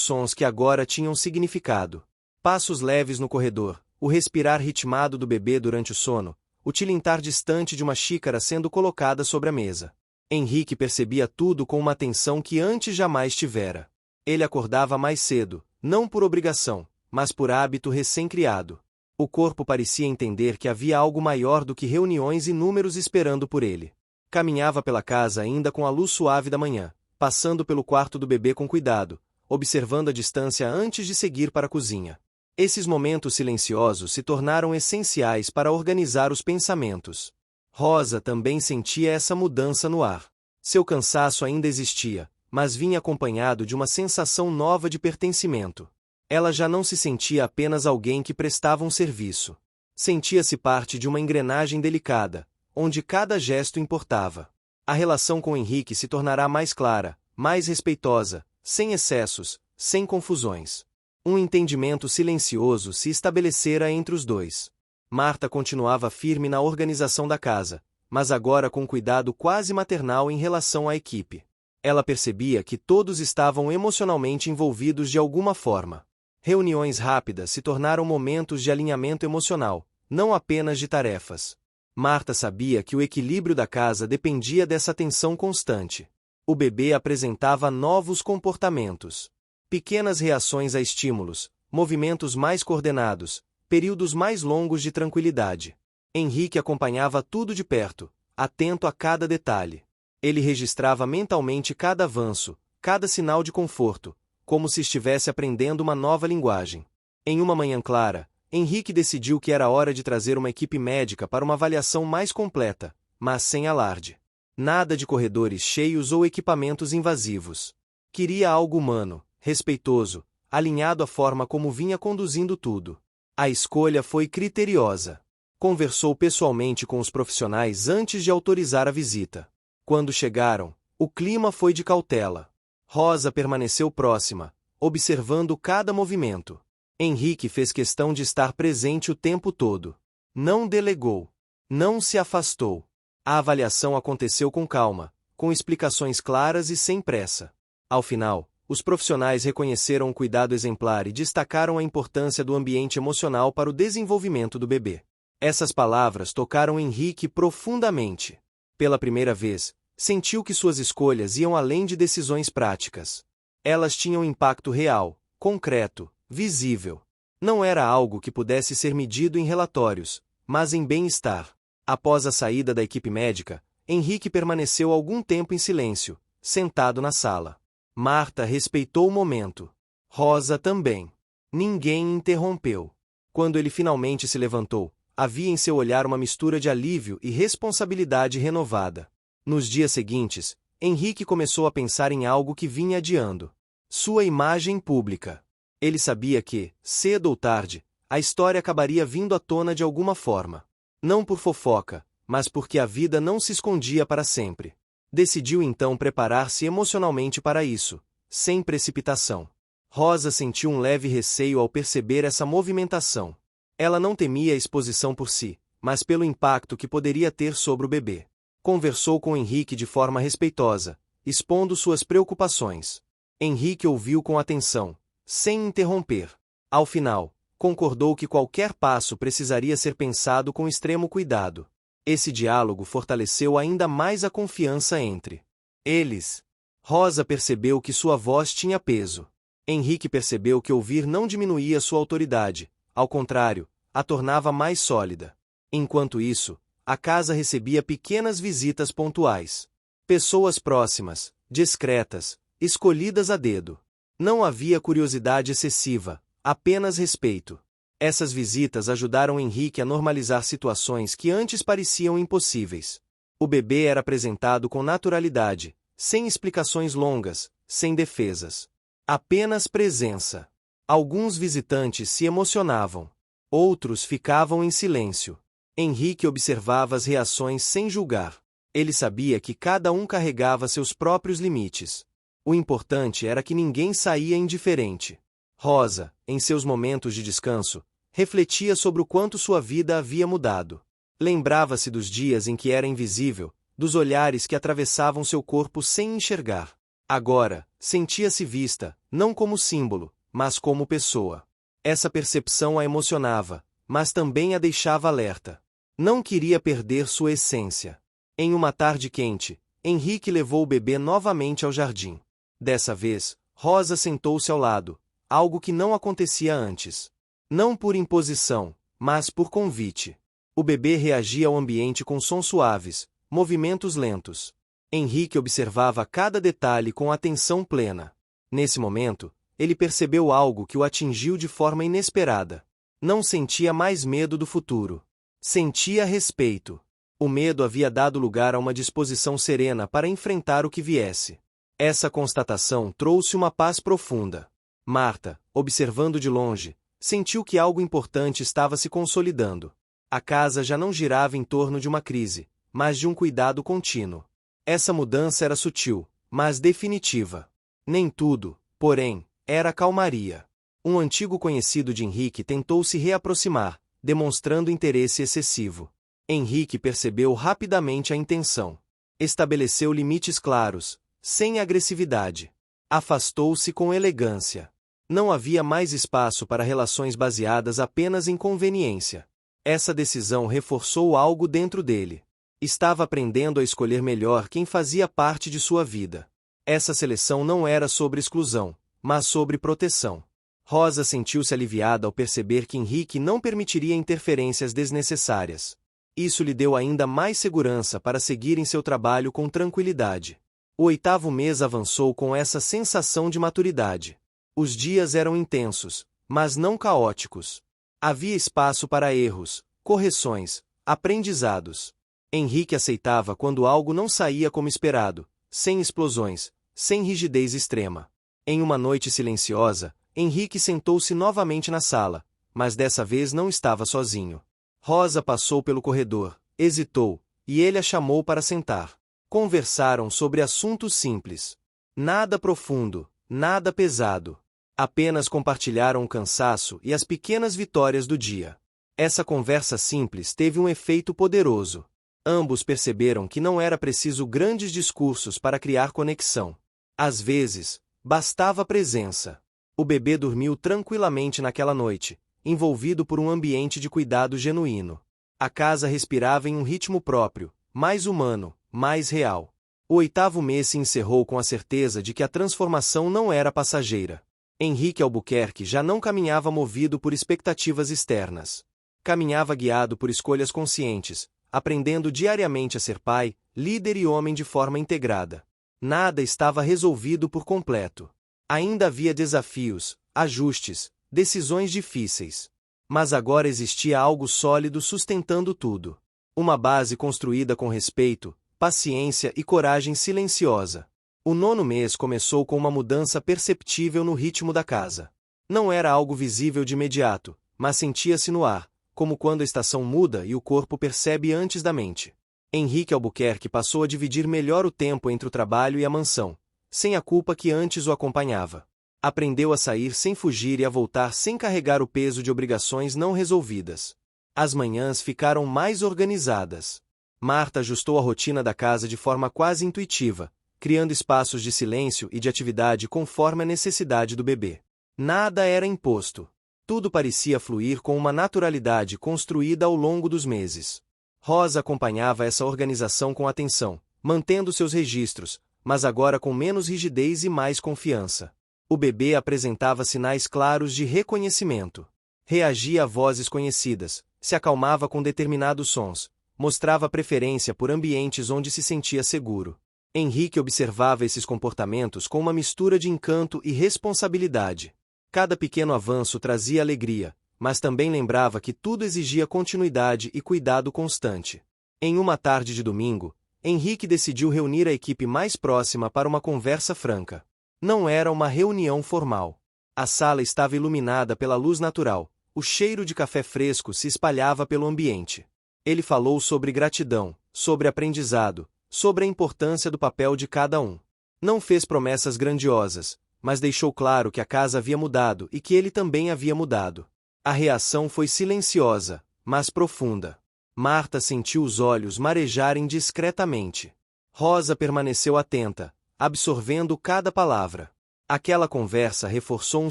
sons que agora tinham significado. Passos leves no corredor, o respirar ritmado do bebê durante o sono, o tilintar distante de uma xícara sendo colocada sobre a mesa. Henrique percebia tudo com uma atenção que antes jamais tivera. Ele acordava mais cedo, não por obrigação, mas por hábito recém-criado. O corpo parecia entender que havia algo maior do que reuniões e números esperando por ele. Caminhava pela casa ainda com a luz suave da manhã, passando pelo quarto do bebê com cuidado, observando a distância antes de seguir para a cozinha. Esses momentos silenciosos se tornaram essenciais para organizar os pensamentos. Rosa também sentia essa mudança no ar. Seu cansaço ainda existia, mas vinha acompanhado de uma sensação nova de pertencimento. Ela já não se sentia apenas alguém que prestava um serviço. Sentia-se parte de uma engrenagem delicada, onde cada gesto importava. A relação com Henrique se tornará mais clara, mais respeitosa, sem excessos, sem confusões. Um entendimento silencioso se estabelecera entre os dois. Marta continuava firme na organização da casa, mas agora com cuidado quase maternal em relação à equipe. Ela percebia que todos estavam emocionalmente envolvidos de alguma forma. Reuniões rápidas se tornaram momentos de alinhamento emocional, não apenas de tarefas. Marta sabia que o equilíbrio da casa dependia dessa tensão constante. O bebê apresentava novos comportamentos. Pequenas reações a estímulos, movimentos mais coordenados, períodos mais longos de tranquilidade. Henrique acompanhava tudo de perto, atento a cada detalhe. Ele registrava mentalmente cada avanço, cada sinal de conforto, como se estivesse aprendendo uma nova linguagem. Em uma manhã clara, Henrique decidiu que era hora de trazer uma equipe médica para uma avaliação mais completa, mas sem alarde. Nada de corredores cheios ou equipamentos invasivos. Queria algo humano, respeitoso, alinhado à forma como vinha conduzindo tudo. A escolha foi criteriosa. Conversou pessoalmente com os profissionais antes de autorizar a visita. Quando chegaram, o clima foi de cautela. Rosa permaneceu próxima, observando cada movimento. Henrique fez questão de estar presente o tempo todo. Não delegou. Não se afastou. A avaliação aconteceu com calma, com explicações claras e sem pressa. Ao final, os profissionais reconheceram o cuidado exemplar e destacaram a importância do ambiente emocional para o desenvolvimento do bebê. Essas palavras tocaram Henrique profundamente. Pela primeira vez, sentiu que suas escolhas iam além de decisões práticas. Elas tinham impacto real, concreto, visível. Não era algo que pudesse ser medido em relatórios, mas em bem-estar. Após a saída da equipe médica, Henrique permaneceu algum tempo em silêncio, sentado na sala. Marta respeitou o momento. Rosa também. Ninguém interrompeu. Quando ele finalmente se levantou, havia em seu olhar uma mistura de alívio e responsabilidade renovada. Nos dias seguintes, Henrique começou a pensar em algo que vinha adiando. Sua imagem pública. Ele sabia que, cedo ou tarde, a história acabaria vindo à tona de alguma forma. Não por fofoca, mas porque a vida não se escondia para sempre. Decidiu então preparar-se emocionalmente para isso, sem precipitação. Rosa sentiu um leve receio ao perceber essa movimentação. Ela não temia a exposição por si, mas pelo impacto que poderia ter sobre o bebê. Conversou com Henrique de forma respeitosa, expondo suas preocupações. Henrique ouviu com atenção, sem interromper. Ao final, concordou que qualquer passo precisaria ser pensado com extremo cuidado. Esse diálogo fortaleceu ainda mais a confiança entre eles. Rosa percebeu que sua voz tinha peso. Henrique percebeu que ouvir não diminuía sua autoridade, ao contrário, a tornava mais sólida. Enquanto isso, a casa recebia pequenas visitas pontuais. Pessoas próximas, discretas, escolhidas a dedo. Não havia curiosidade excessiva, apenas respeito. Essas visitas ajudaram Henrique a normalizar situações que antes pareciam impossíveis. O bebê era apresentado com naturalidade, sem explicações longas, sem defesas. Apenas presença. Alguns visitantes se emocionavam. Outros ficavam em silêncio. Henrique observava as reações sem julgar. Ele sabia que cada um carregava seus próprios limites. O importante era que ninguém saía indiferente. Rosa, em seus momentos de descanso, refletia sobre o quanto sua vida havia mudado. Lembrava-se dos dias em que era invisível, dos olhares que atravessavam seu corpo sem enxergar. Agora, sentia-se vista, não como símbolo, mas como pessoa. Essa percepção a emocionava, mas também a deixava alerta. Não queria perder sua essência. Em uma tarde quente, Henrique levou o bebê novamente ao jardim. Dessa vez, Rosa sentou-se ao lado, algo que não acontecia antes. Não por imposição, mas por convite. O bebê reagia ao ambiente com sons suaves, movimentos lentos. Henrique observava cada detalhe com atenção plena. Nesse momento, ele percebeu algo que o atingiu de forma inesperada. Não sentia mais medo do futuro. Sentia respeito. O medo havia dado lugar a uma disposição serena para enfrentar o que viesse. Essa constatação trouxe uma paz profunda. Marta, observando de longe, sentiu que algo importante estava se consolidando. A casa já não girava em torno de uma crise, mas de um cuidado contínuo. Essa mudança era sutil, mas definitiva. Nem tudo, porém, era calmaria. Um antigo conhecido de Henrique tentou se reaproximar, demonstrando interesse excessivo. Henrique percebeu rapidamente a intenção. Estabeleceu limites claros, sem agressividade. Afastou-se com elegância. Não havia mais espaço para relações baseadas apenas em conveniência. Essa decisão reforçou algo dentro dele. Estava aprendendo a escolher melhor quem fazia parte de sua vida. Essa seleção não era sobre exclusão, mas sobre proteção. Rosa sentiu-se aliviada ao perceber que Henrique não permitiria interferências desnecessárias. Isso lhe deu ainda mais segurança para seguir em seu trabalho com tranquilidade. O 8º mês avançou com essa sensação de maturidade. Os dias eram intensos, mas não caóticos. Havia espaço para erros, correções, aprendizados. Henrique aceitava quando algo não saía como esperado, sem explosões, sem rigidez extrema. Em uma noite silenciosa, Henrique sentou-se novamente na sala, mas dessa vez não estava sozinho. Rosa passou pelo corredor, hesitou, e ele a chamou para sentar. Conversaram sobre assuntos simples. Nada profundo, nada pesado. Apenas compartilharam o cansaço e as pequenas vitórias do dia. Essa conversa simples teve um efeito poderoso. Ambos perceberam que não era preciso grandes discursos para criar conexão. Às vezes, bastava presença. O bebê dormiu tranquilamente naquela noite, envolvido por um ambiente de cuidado genuíno. A casa respirava em um ritmo próprio, mais humano, mais real. O 8º mês se encerrou com a certeza de que a transformação não era passageira. Henrique Albuquerque já não caminhava movido por expectativas externas. Caminhava guiado por escolhas conscientes, aprendendo diariamente a ser pai, líder e homem de forma integrada. Nada estava resolvido por completo. Ainda havia desafios, ajustes, decisões difíceis. Mas agora existia algo sólido sustentando tudo. Uma base construída com respeito, paciência e coragem silenciosa. O 9º mês começou com uma mudança perceptível no ritmo da casa. Não era algo visível de imediato, mas sentia-se no ar, como quando a estação muda e o corpo percebe antes da mente. Henrique Albuquerque passou a dividir melhor o tempo entre o trabalho e a mansão, sem a culpa que antes o acompanhava. Aprendeu a sair sem fugir e a voltar sem carregar o peso de obrigações não resolvidas. As manhãs ficaram mais organizadas. Marta ajustou a rotina da casa de forma quase intuitiva, criando espaços de silêncio e de atividade conforme a necessidade do bebê. Nada era imposto. Tudo parecia fluir com uma naturalidade construída ao longo dos meses. Rosa acompanhava essa organização com atenção, mantendo seus registros, mas agora com menos rigidez e mais confiança. O bebê apresentava sinais claros de reconhecimento. Reagia a vozes conhecidas, se acalmava com determinados sons, mostrava preferência por ambientes onde se sentia seguro. Henrique observava esses comportamentos com uma mistura de encanto e responsabilidade. Cada pequeno avanço trazia alegria, mas também lembrava que tudo exigia continuidade e cuidado constante. Em uma tarde de domingo, Henrique decidiu reunir a equipe mais próxima para uma conversa franca. Não era uma reunião formal. A sala estava iluminada pela luz natural, o cheiro de café fresco se espalhava pelo ambiente. Ele falou sobre gratidão, sobre aprendizado, sobre a importância do papel de cada um. Não fez promessas grandiosas, mas deixou claro que a casa havia mudado e que ele também havia mudado. A reação foi silenciosa, mas profunda. Marta sentiu os olhos marejarem discretamente. Rosa permaneceu atenta, absorvendo cada palavra. Aquela conversa reforçou um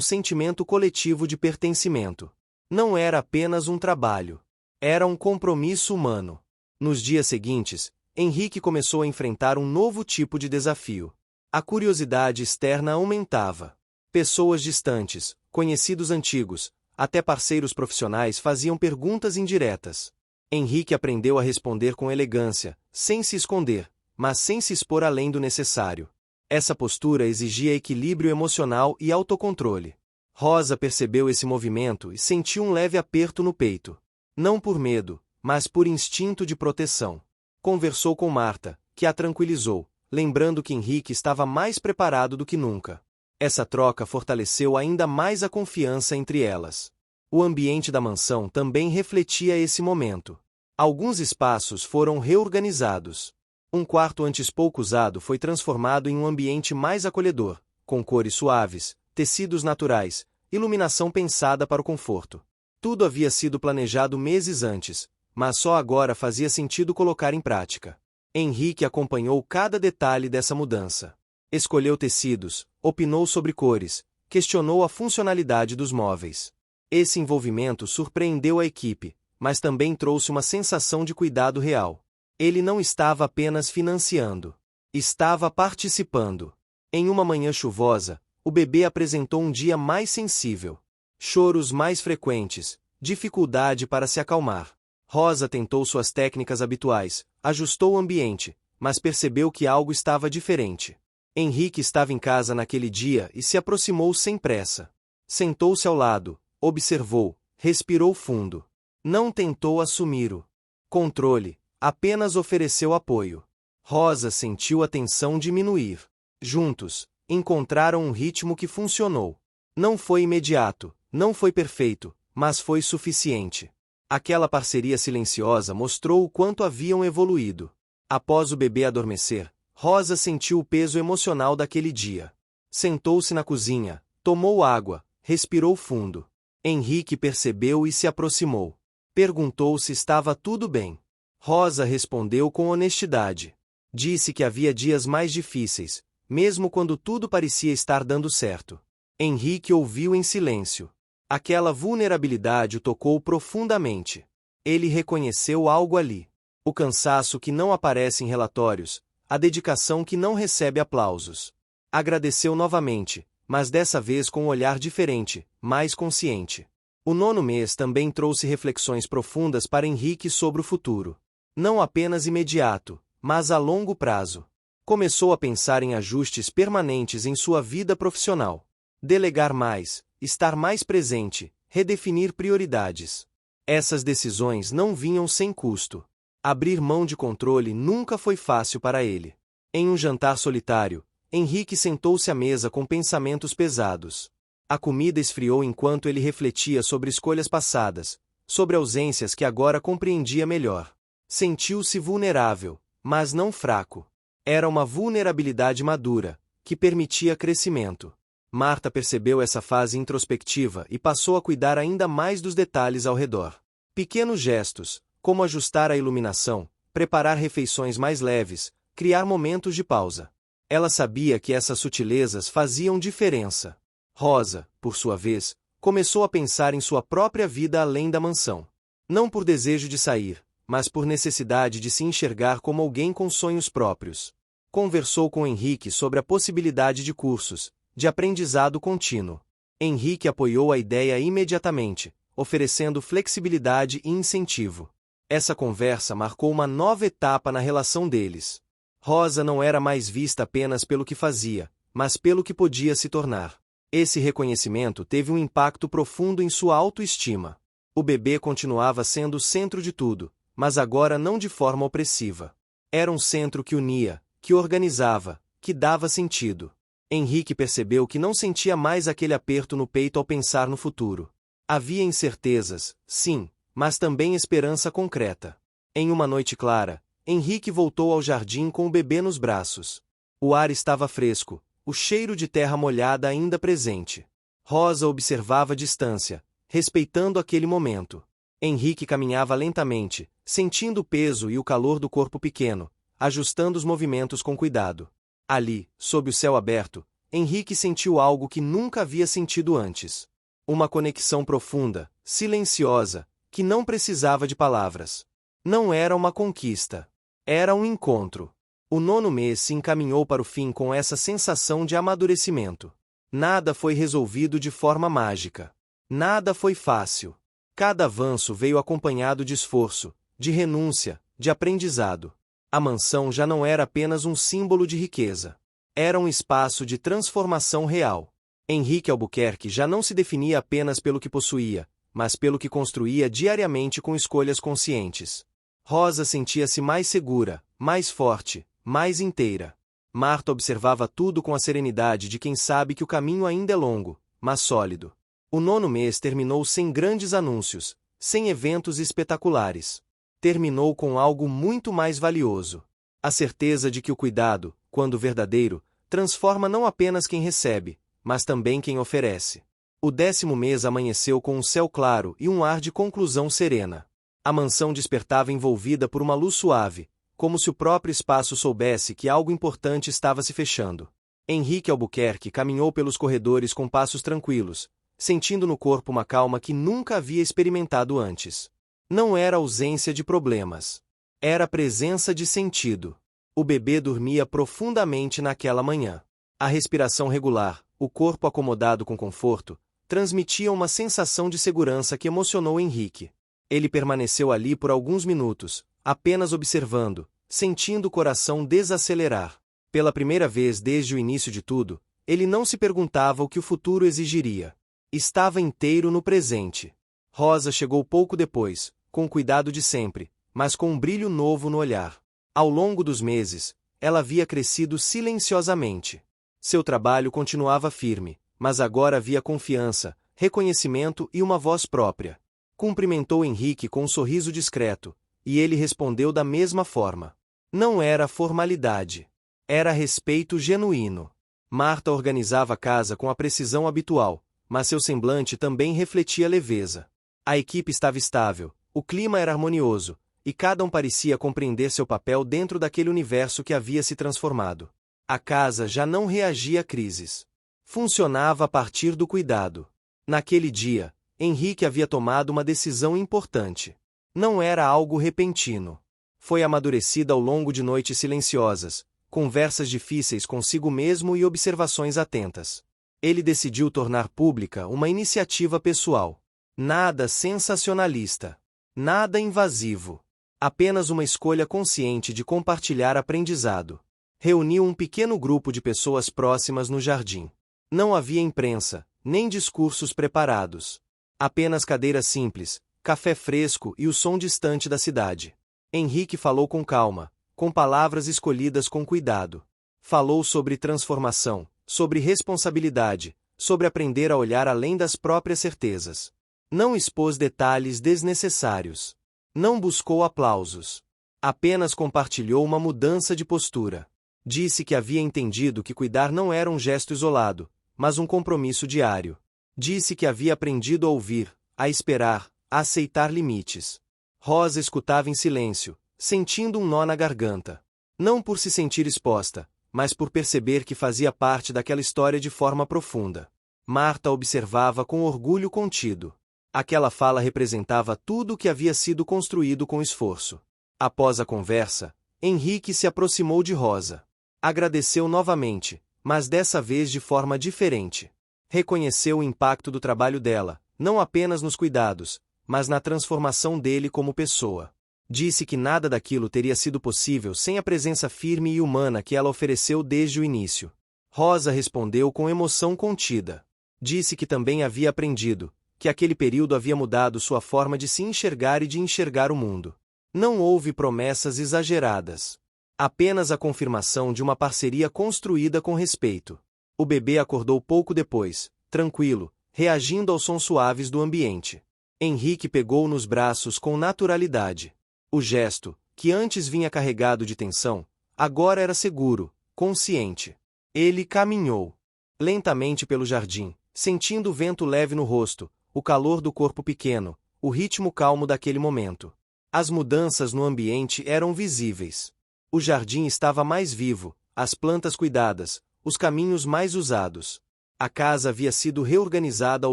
sentimento coletivo de pertencimento. Não era apenas um trabalho. Era um compromisso humano. Nos dias seguintes, Henrique começou a enfrentar um novo tipo de desafio. A curiosidade externa aumentava. Pessoas distantes, conhecidos antigos, até parceiros profissionais faziam perguntas indiretas. Henrique aprendeu a responder com elegância, sem se esconder, mas sem se expor além do necessário. Essa postura exigia equilíbrio emocional e autocontrole. Rosa percebeu esse movimento e sentiu um leve aperto no peito. Não por medo, mas por instinto de proteção. Conversou com Marta, que a tranquilizou, lembrando que Henrique estava mais preparado do que nunca. Essa troca fortaleceu ainda mais a confiança entre elas. O ambiente da mansão também refletia esse momento. Alguns espaços foram reorganizados. Um quarto antes pouco usado foi transformado em um ambiente mais acolhedor, com cores suaves, tecidos naturais, iluminação pensada para o conforto. Tudo havia sido planejado meses antes, mas só agora fazia sentido colocar em prática. Henrique acompanhou cada detalhe dessa mudança. Escolheu tecidos, opinou sobre cores, questionou a funcionalidade dos móveis. Esse envolvimento surpreendeu a equipe, mas também trouxe uma sensação de cuidado real. Ele não estava apenas financiando. Estava participando. Em uma manhã chuvosa, o bebê apresentou um dia mais sensível. Choros mais frequentes, dificuldade para se acalmar. Rosa tentou suas técnicas habituais, ajustou o ambiente, mas percebeu que algo estava diferente. Henrique estava em casa naquele dia e se aproximou sem pressa. Sentou-se ao lado, observou, respirou fundo. Não tentou assumir o controle, apenas ofereceu apoio. Rosa sentiu a tensão diminuir. Juntos, encontraram um ritmo que funcionou. Não foi imediato, não foi perfeito, mas foi suficiente. Aquela parceria silenciosa mostrou o quanto haviam evoluído. Após o bebê adormecer, Rosa sentiu o peso emocional daquele dia. Sentou-se na cozinha, tomou água, respirou fundo. Henrique percebeu e se aproximou. Perguntou se estava tudo bem. Rosa respondeu com honestidade. Disse que havia dias mais difíceis, mesmo quando tudo parecia estar dando certo. Henrique ouviu em silêncio. Aquela vulnerabilidade o tocou profundamente. Ele reconheceu algo ali. O cansaço que não aparece em relatórios, a dedicação que não recebe aplausos. Agradeceu novamente, mas dessa vez com um olhar diferente, mais consciente. O 9º mês também trouxe reflexões profundas para Henrique sobre o futuro. Não apenas imediato, mas a longo prazo. Começou a pensar em ajustes permanentes em sua vida profissional. Delegar mais, estar mais presente, redefinir prioridades. Essas decisões não vinham sem custo. Abrir mão de controle nunca foi fácil para ele. Em um jantar solitário, Henrique sentou-se à mesa com pensamentos pesados. A comida esfriou enquanto ele refletia sobre escolhas passadas, sobre ausências que agora compreendia melhor. Sentiu-se vulnerável, mas não fraco. Era uma vulnerabilidade madura, que permitia crescimento. Marta percebeu essa fase introspectiva e passou a cuidar ainda mais dos detalhes ao redor. Pequenos gestos, como ajustar a iluminação, preparar refeições mais leves, criar momentos de pausa. Ela sabia que essas sutilezas faziam diferença. Rosa, por sua vez, começou a pensar em sua própria vida além da mansão. Não por desejo de sair, mas por necessidade de se enxergar como alguém com sonhos próprios. Conversou com Henrique sobre a possibilidade de cursos, de aprendizado contínuo. Henrique apoiou a ideia imediatamente, oferecendo flexibilidade e incentivo. Essa conversa marcou uma nova etapa na relação deles. Rosa não era mais vista apenas pelo que fazia, mas pelo que podia se tornar. Esse reconhecimento teve um impacto profundo em sua autoestima. O bebê continuava sendo o centro de tudo, mas agora não de forma opressiva. Era um centro que unia, que organizava, que dava sentido. Henrique percebeu que não sentia mais aquele aperto no peito ao pensar no futuro. Havia incertezas, sim, mas também esperança concreta. Em uma noite clara, Henrique voltou ao jardim com o bebê nos braços. O ar estava fresco, o cheiro de terra molhada ainda presente. Rosa observava à distância, respeitando aquele momento. Henrique caminhava lentamente, sentindo o peso e o calor do corpo pequeno, ajustando os movimentos com cuidado. Ali, sob o céu aberto, Henrique sentiu algo que nunca havia sentido antes. Uma conexão profunda, silenciosa, que não precisava de palavras. Não era uma conquista. Era um encontro. O 9º mês se encaminhou para o fim com essa sensação de amadurecimento. Nada foi resolvido de forma mágica. Nada foi fácil. Cada avanço veio acompanhado de esforço, de renúncia, de aprendizado. A mansão já não era apenas um símbolo de riqueza. Era um espaço de transformação real. Henrique Albuquerque já não se definia apenas pelo que possuía, mas pelo que construía diariamente com escolhas conscientes. Rosa sentia-se mais segura, mais forte, mais inteira. Marta observava tudo com a serenidade de quem sabe que o caminho ainda é longo, mas sólido. O 9º mês terminou sem grandes anúncios, sem eventos espetaculares. Terminou com algo muito mais valioso. A certeza de que o cuidado, quando verdadeiro, transforma não apenas quem recebe, mas também quem oferece. O 10º mês amanheceu com um céu claro e um ar de conclusão serena. A mansão despertava envolvida por uma luz suave, como se o próprio espaço soubesse que algo importante estava se fechando. Henrique Albuquerque caminhou pelos corredores com passos tranquilos, sentindo no corpo uma calma que nunca havia experimentado antes. Não era ausência de problemas. Era presença de sentido. O bebê dormia profundamente naquela manhã. A respiração regular, o corpo acomodado com conforto, transmitiam uma sensação de segurança que emocionou Henrique. Ele permaneceu ali por alguns minutos, apenas observando, sentindo o coração desacelerar. Pela primeira vez desde o início de tudo, ele não se perguntava o que o futuro exigiria. Estava inteiro no presente. Rosa chegou pouco depois, com o cuidado de sempre, mas com um brilho novo no olhar. Ao longo dos meses, ela havia crescido silenciosamente. Seu trabalho continuava firme, mas agora havia confiança, reconhecimento e uma voz própria. Cumprimentou Henrique com um sorriso discreto, e ele respondeu da mesma forma. Não era formalidade. Era respeito genuíno. Marta organizava a casa com a precisão habitual, mas seu semblante também refletia leveza. A equipe estava estável, o clima era harmonioso, e cada um parecia compreender seu papel dentro daquele universo que havia se transformado. A casa já não reagia a crises. Funcionava a partir do cuidado. Naquele dia, Henrique havia tomado uma decisão importante. Não era algo repentino. Foi amadurecida ao longo de noites silenciosas, conversas difíceis consigo mesmo e observações atentas. Ele decidiu tornar pública uma iniciativa pessoal. Nada sensacionalista. Nada invasivo. Apenas uma escolha consciente de compartilhar aprendizado. Reuniu um pequeno grupo de pessoas próximas no jardim. Não havia imprensa, nem discursos preparados. Apenas cadeiras simples, café fresco e o som distante da cidade. Henrique falou com calma, com palavras escolhidas com cuidado. Falou sobre transformação, sobre responsabilidade, sobre aprender a olhar além das próprias certezas. Não expôs detalhes desnecessários. Não buscou aplausos. Apenas compartilhou uma mudança de postura. Disse que havia entendido que cuidar não era um gesto isolado, mas um compromisso diário. Disse que havia aprendido a ouvir, a esperar, a aceitar limites. Rosa escutava em silêncio, sentindo um nó na garganta. Não por se sentir exposta, mas por perceber que fazia parte daquela história de forma profunda. Marta observava com orgulho contido. Aquela fala representava tudo o que havia sido construído com esforço. Após a conversa, Henrique se aproximou de Rosa. Agradeceu novamente, mas dessa vez de forma diferente. Reconheceu o impacto do trabalho dela, não apenas nos cuidados, mas na transformação dele como pessoa. Disse que nada daquilo teria sido possível sem a presença firme e humana que ela ofereceu desde o início. Rosa respondeu com emoção contida. Disse que também havia aprendido, que aquele período havia mudado sua forma de se enxergar e de enxergar o mundo. Não houve promessas exageradas. Apenas a confirmação de uma parceria construída com respeito. O bebê acordou pouco depois, tranquilo, reagindo aos sons suaves do ambiente. Henrique pegou-o nos braços com naturalidade. O gesto, que antes vinha carregado de tensão, agora era seguro, consciente. Ele caminhou lentamente pelo jardim, sentindo o vento leve no rosto, o calor do corpo pequeno, o ritmo calmo daquele momento. As mudanças no ambiente eram visíveis. O jardim estava mais vivo, as plantas cuidadas, os caminhos mais usados. A casa havia sido reorganizada ao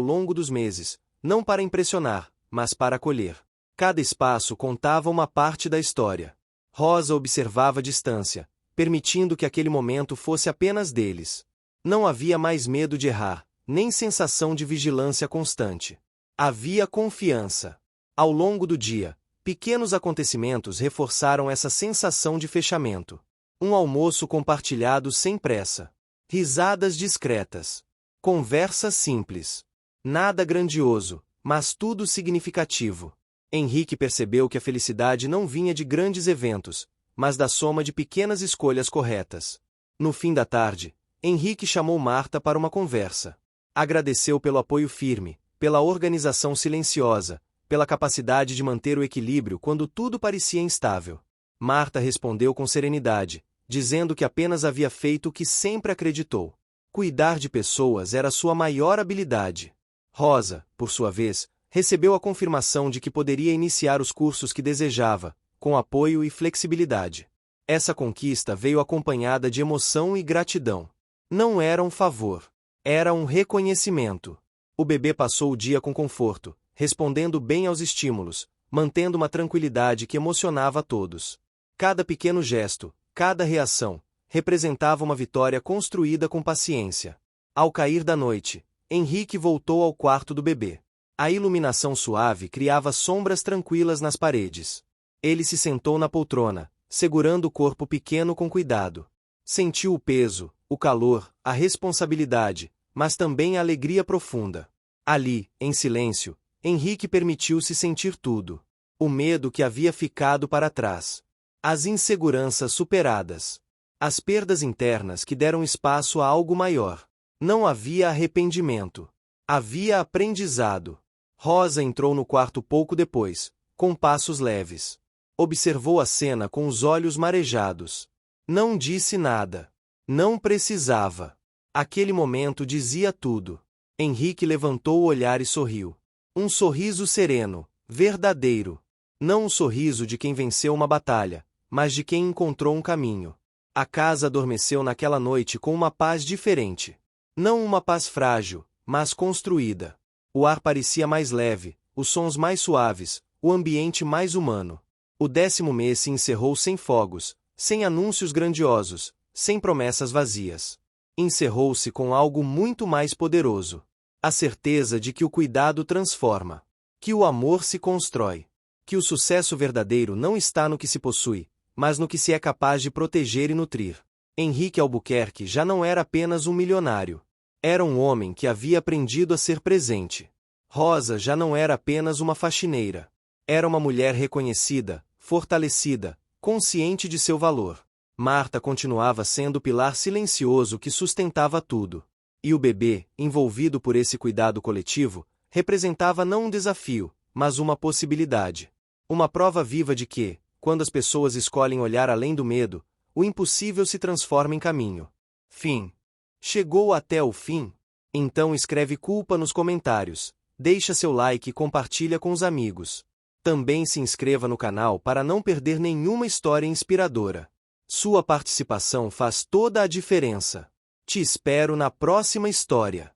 longo dos meses, não para impressionar, mas para acolher. Cada espaço contava uma parte da história. Rosa observava a distância, permitindo que aquele momento fosse apenas deles. Não havia mais medo de errar, nem sensação de vigilância constante. Havia confiança. Ao longo do dia, pequenos acontecimentos reforçaram essa sensação de fechamento. Um almoço compartilhado sem pressa. Risadas discretas. Conversa simples. Nada grandioso, mas tudo significativo. Henrique percebeu que a felicidade não vinha de grandes eventos, mas da soma de pequenas escolhas corretas. No fim da tarde, Henrique chamou Marta para uma conversa. Agradeceu pelo apoio firme, pela organização silenciosa, pela capacidade de manter o equilíbrio quando tudo parecia instável. Marta respondeu com serenidade, dizendo que apenas havia feito o que sempre acreditou. Cuidar de pessoas era sua maior habilidade. Rosa, por sua vez, recebeu a confirmação de que poderia iniciar os cursos que desejava, com apoio e flexibilidade. Essa conquista veio acompanhada de emoção e gratidão. Não era um favor. Era um reconhecimento. O bebê passou o dia com conforto, respondendo bem aos estímulos, mantendo uma tranquilidade que emocionava a todos. Cada pequeno gesto, cada reação, representava uma vitória construída com paciência. Ao cair da noite, Henrique voltou ao quarto do bebê. A iluminação suave criava sombras tranquilas nas paredes. Ele se sentou na poltrona, segurando o corpo pequeno com cuidado. Sentiu o peso, o calor, a responsabilidade, mas também a alegria profunda. Ali, em silêncio, Henrique permitiu-se sentir tudo. O medo que havia ficado para trás. As inseguranças superadas. As perdas internas que deram espaço a algo maior. Não havia arrependimento. Havia aprendizado. Rosa entrou no quarto pouco depois, com passos leves. Observou a cena com os olhos marejados. Não disse nada. Não precisava. Aquele momento dizia tudo. Henrique levantou o olhar e sorriu. Um sorriso sereno, verdadeiro. Não um sorriso de quem venceu uma batalha, mas de quem encontrou um caminho. A casa adormeceu naquela noite com uma paz diferente. Não uma paz frágil, mas construída. O ar parecia mais leve, os sons mais suaves, o ambiente mais humano. O 10º mês se encerrou sem fogos, sem anúncios grandiosos, sem promessas vazias. Encerrou-se com algo muito mais poderoso. A certeza de que o cuidado transforma. Que o amor se constrói. Que o sucesso verdadeiro não está no que se possui, mas no que se é capaz de proteger e nutrir. Henrique Albuquerque já não era apenas um milionário. Era um homem que havia aprendido a ser presente. Rosa já não era apenas uma faxineira. Era uma mulher reconhecida, fortalecida, consciente de seu valor. Marta continuava sendo o pilar silencioso que sustentava tudo. E o bebê, envolvido por esse cuidado coletivo, representava não um desafio, mas uma possibilidade. Uma prova viva de que, quando as pessoas escolhem olhar além do medo, o impossível se transforma em caminho. Fim. Chegou até o fim? Então escreve culpa nos comentários, deixa seu like e compartilha com os amigos. Também se inscreva no canal para não perder nenhuma história inspiradora. Sua participação faz toda a diferença. Te espero na próxima história.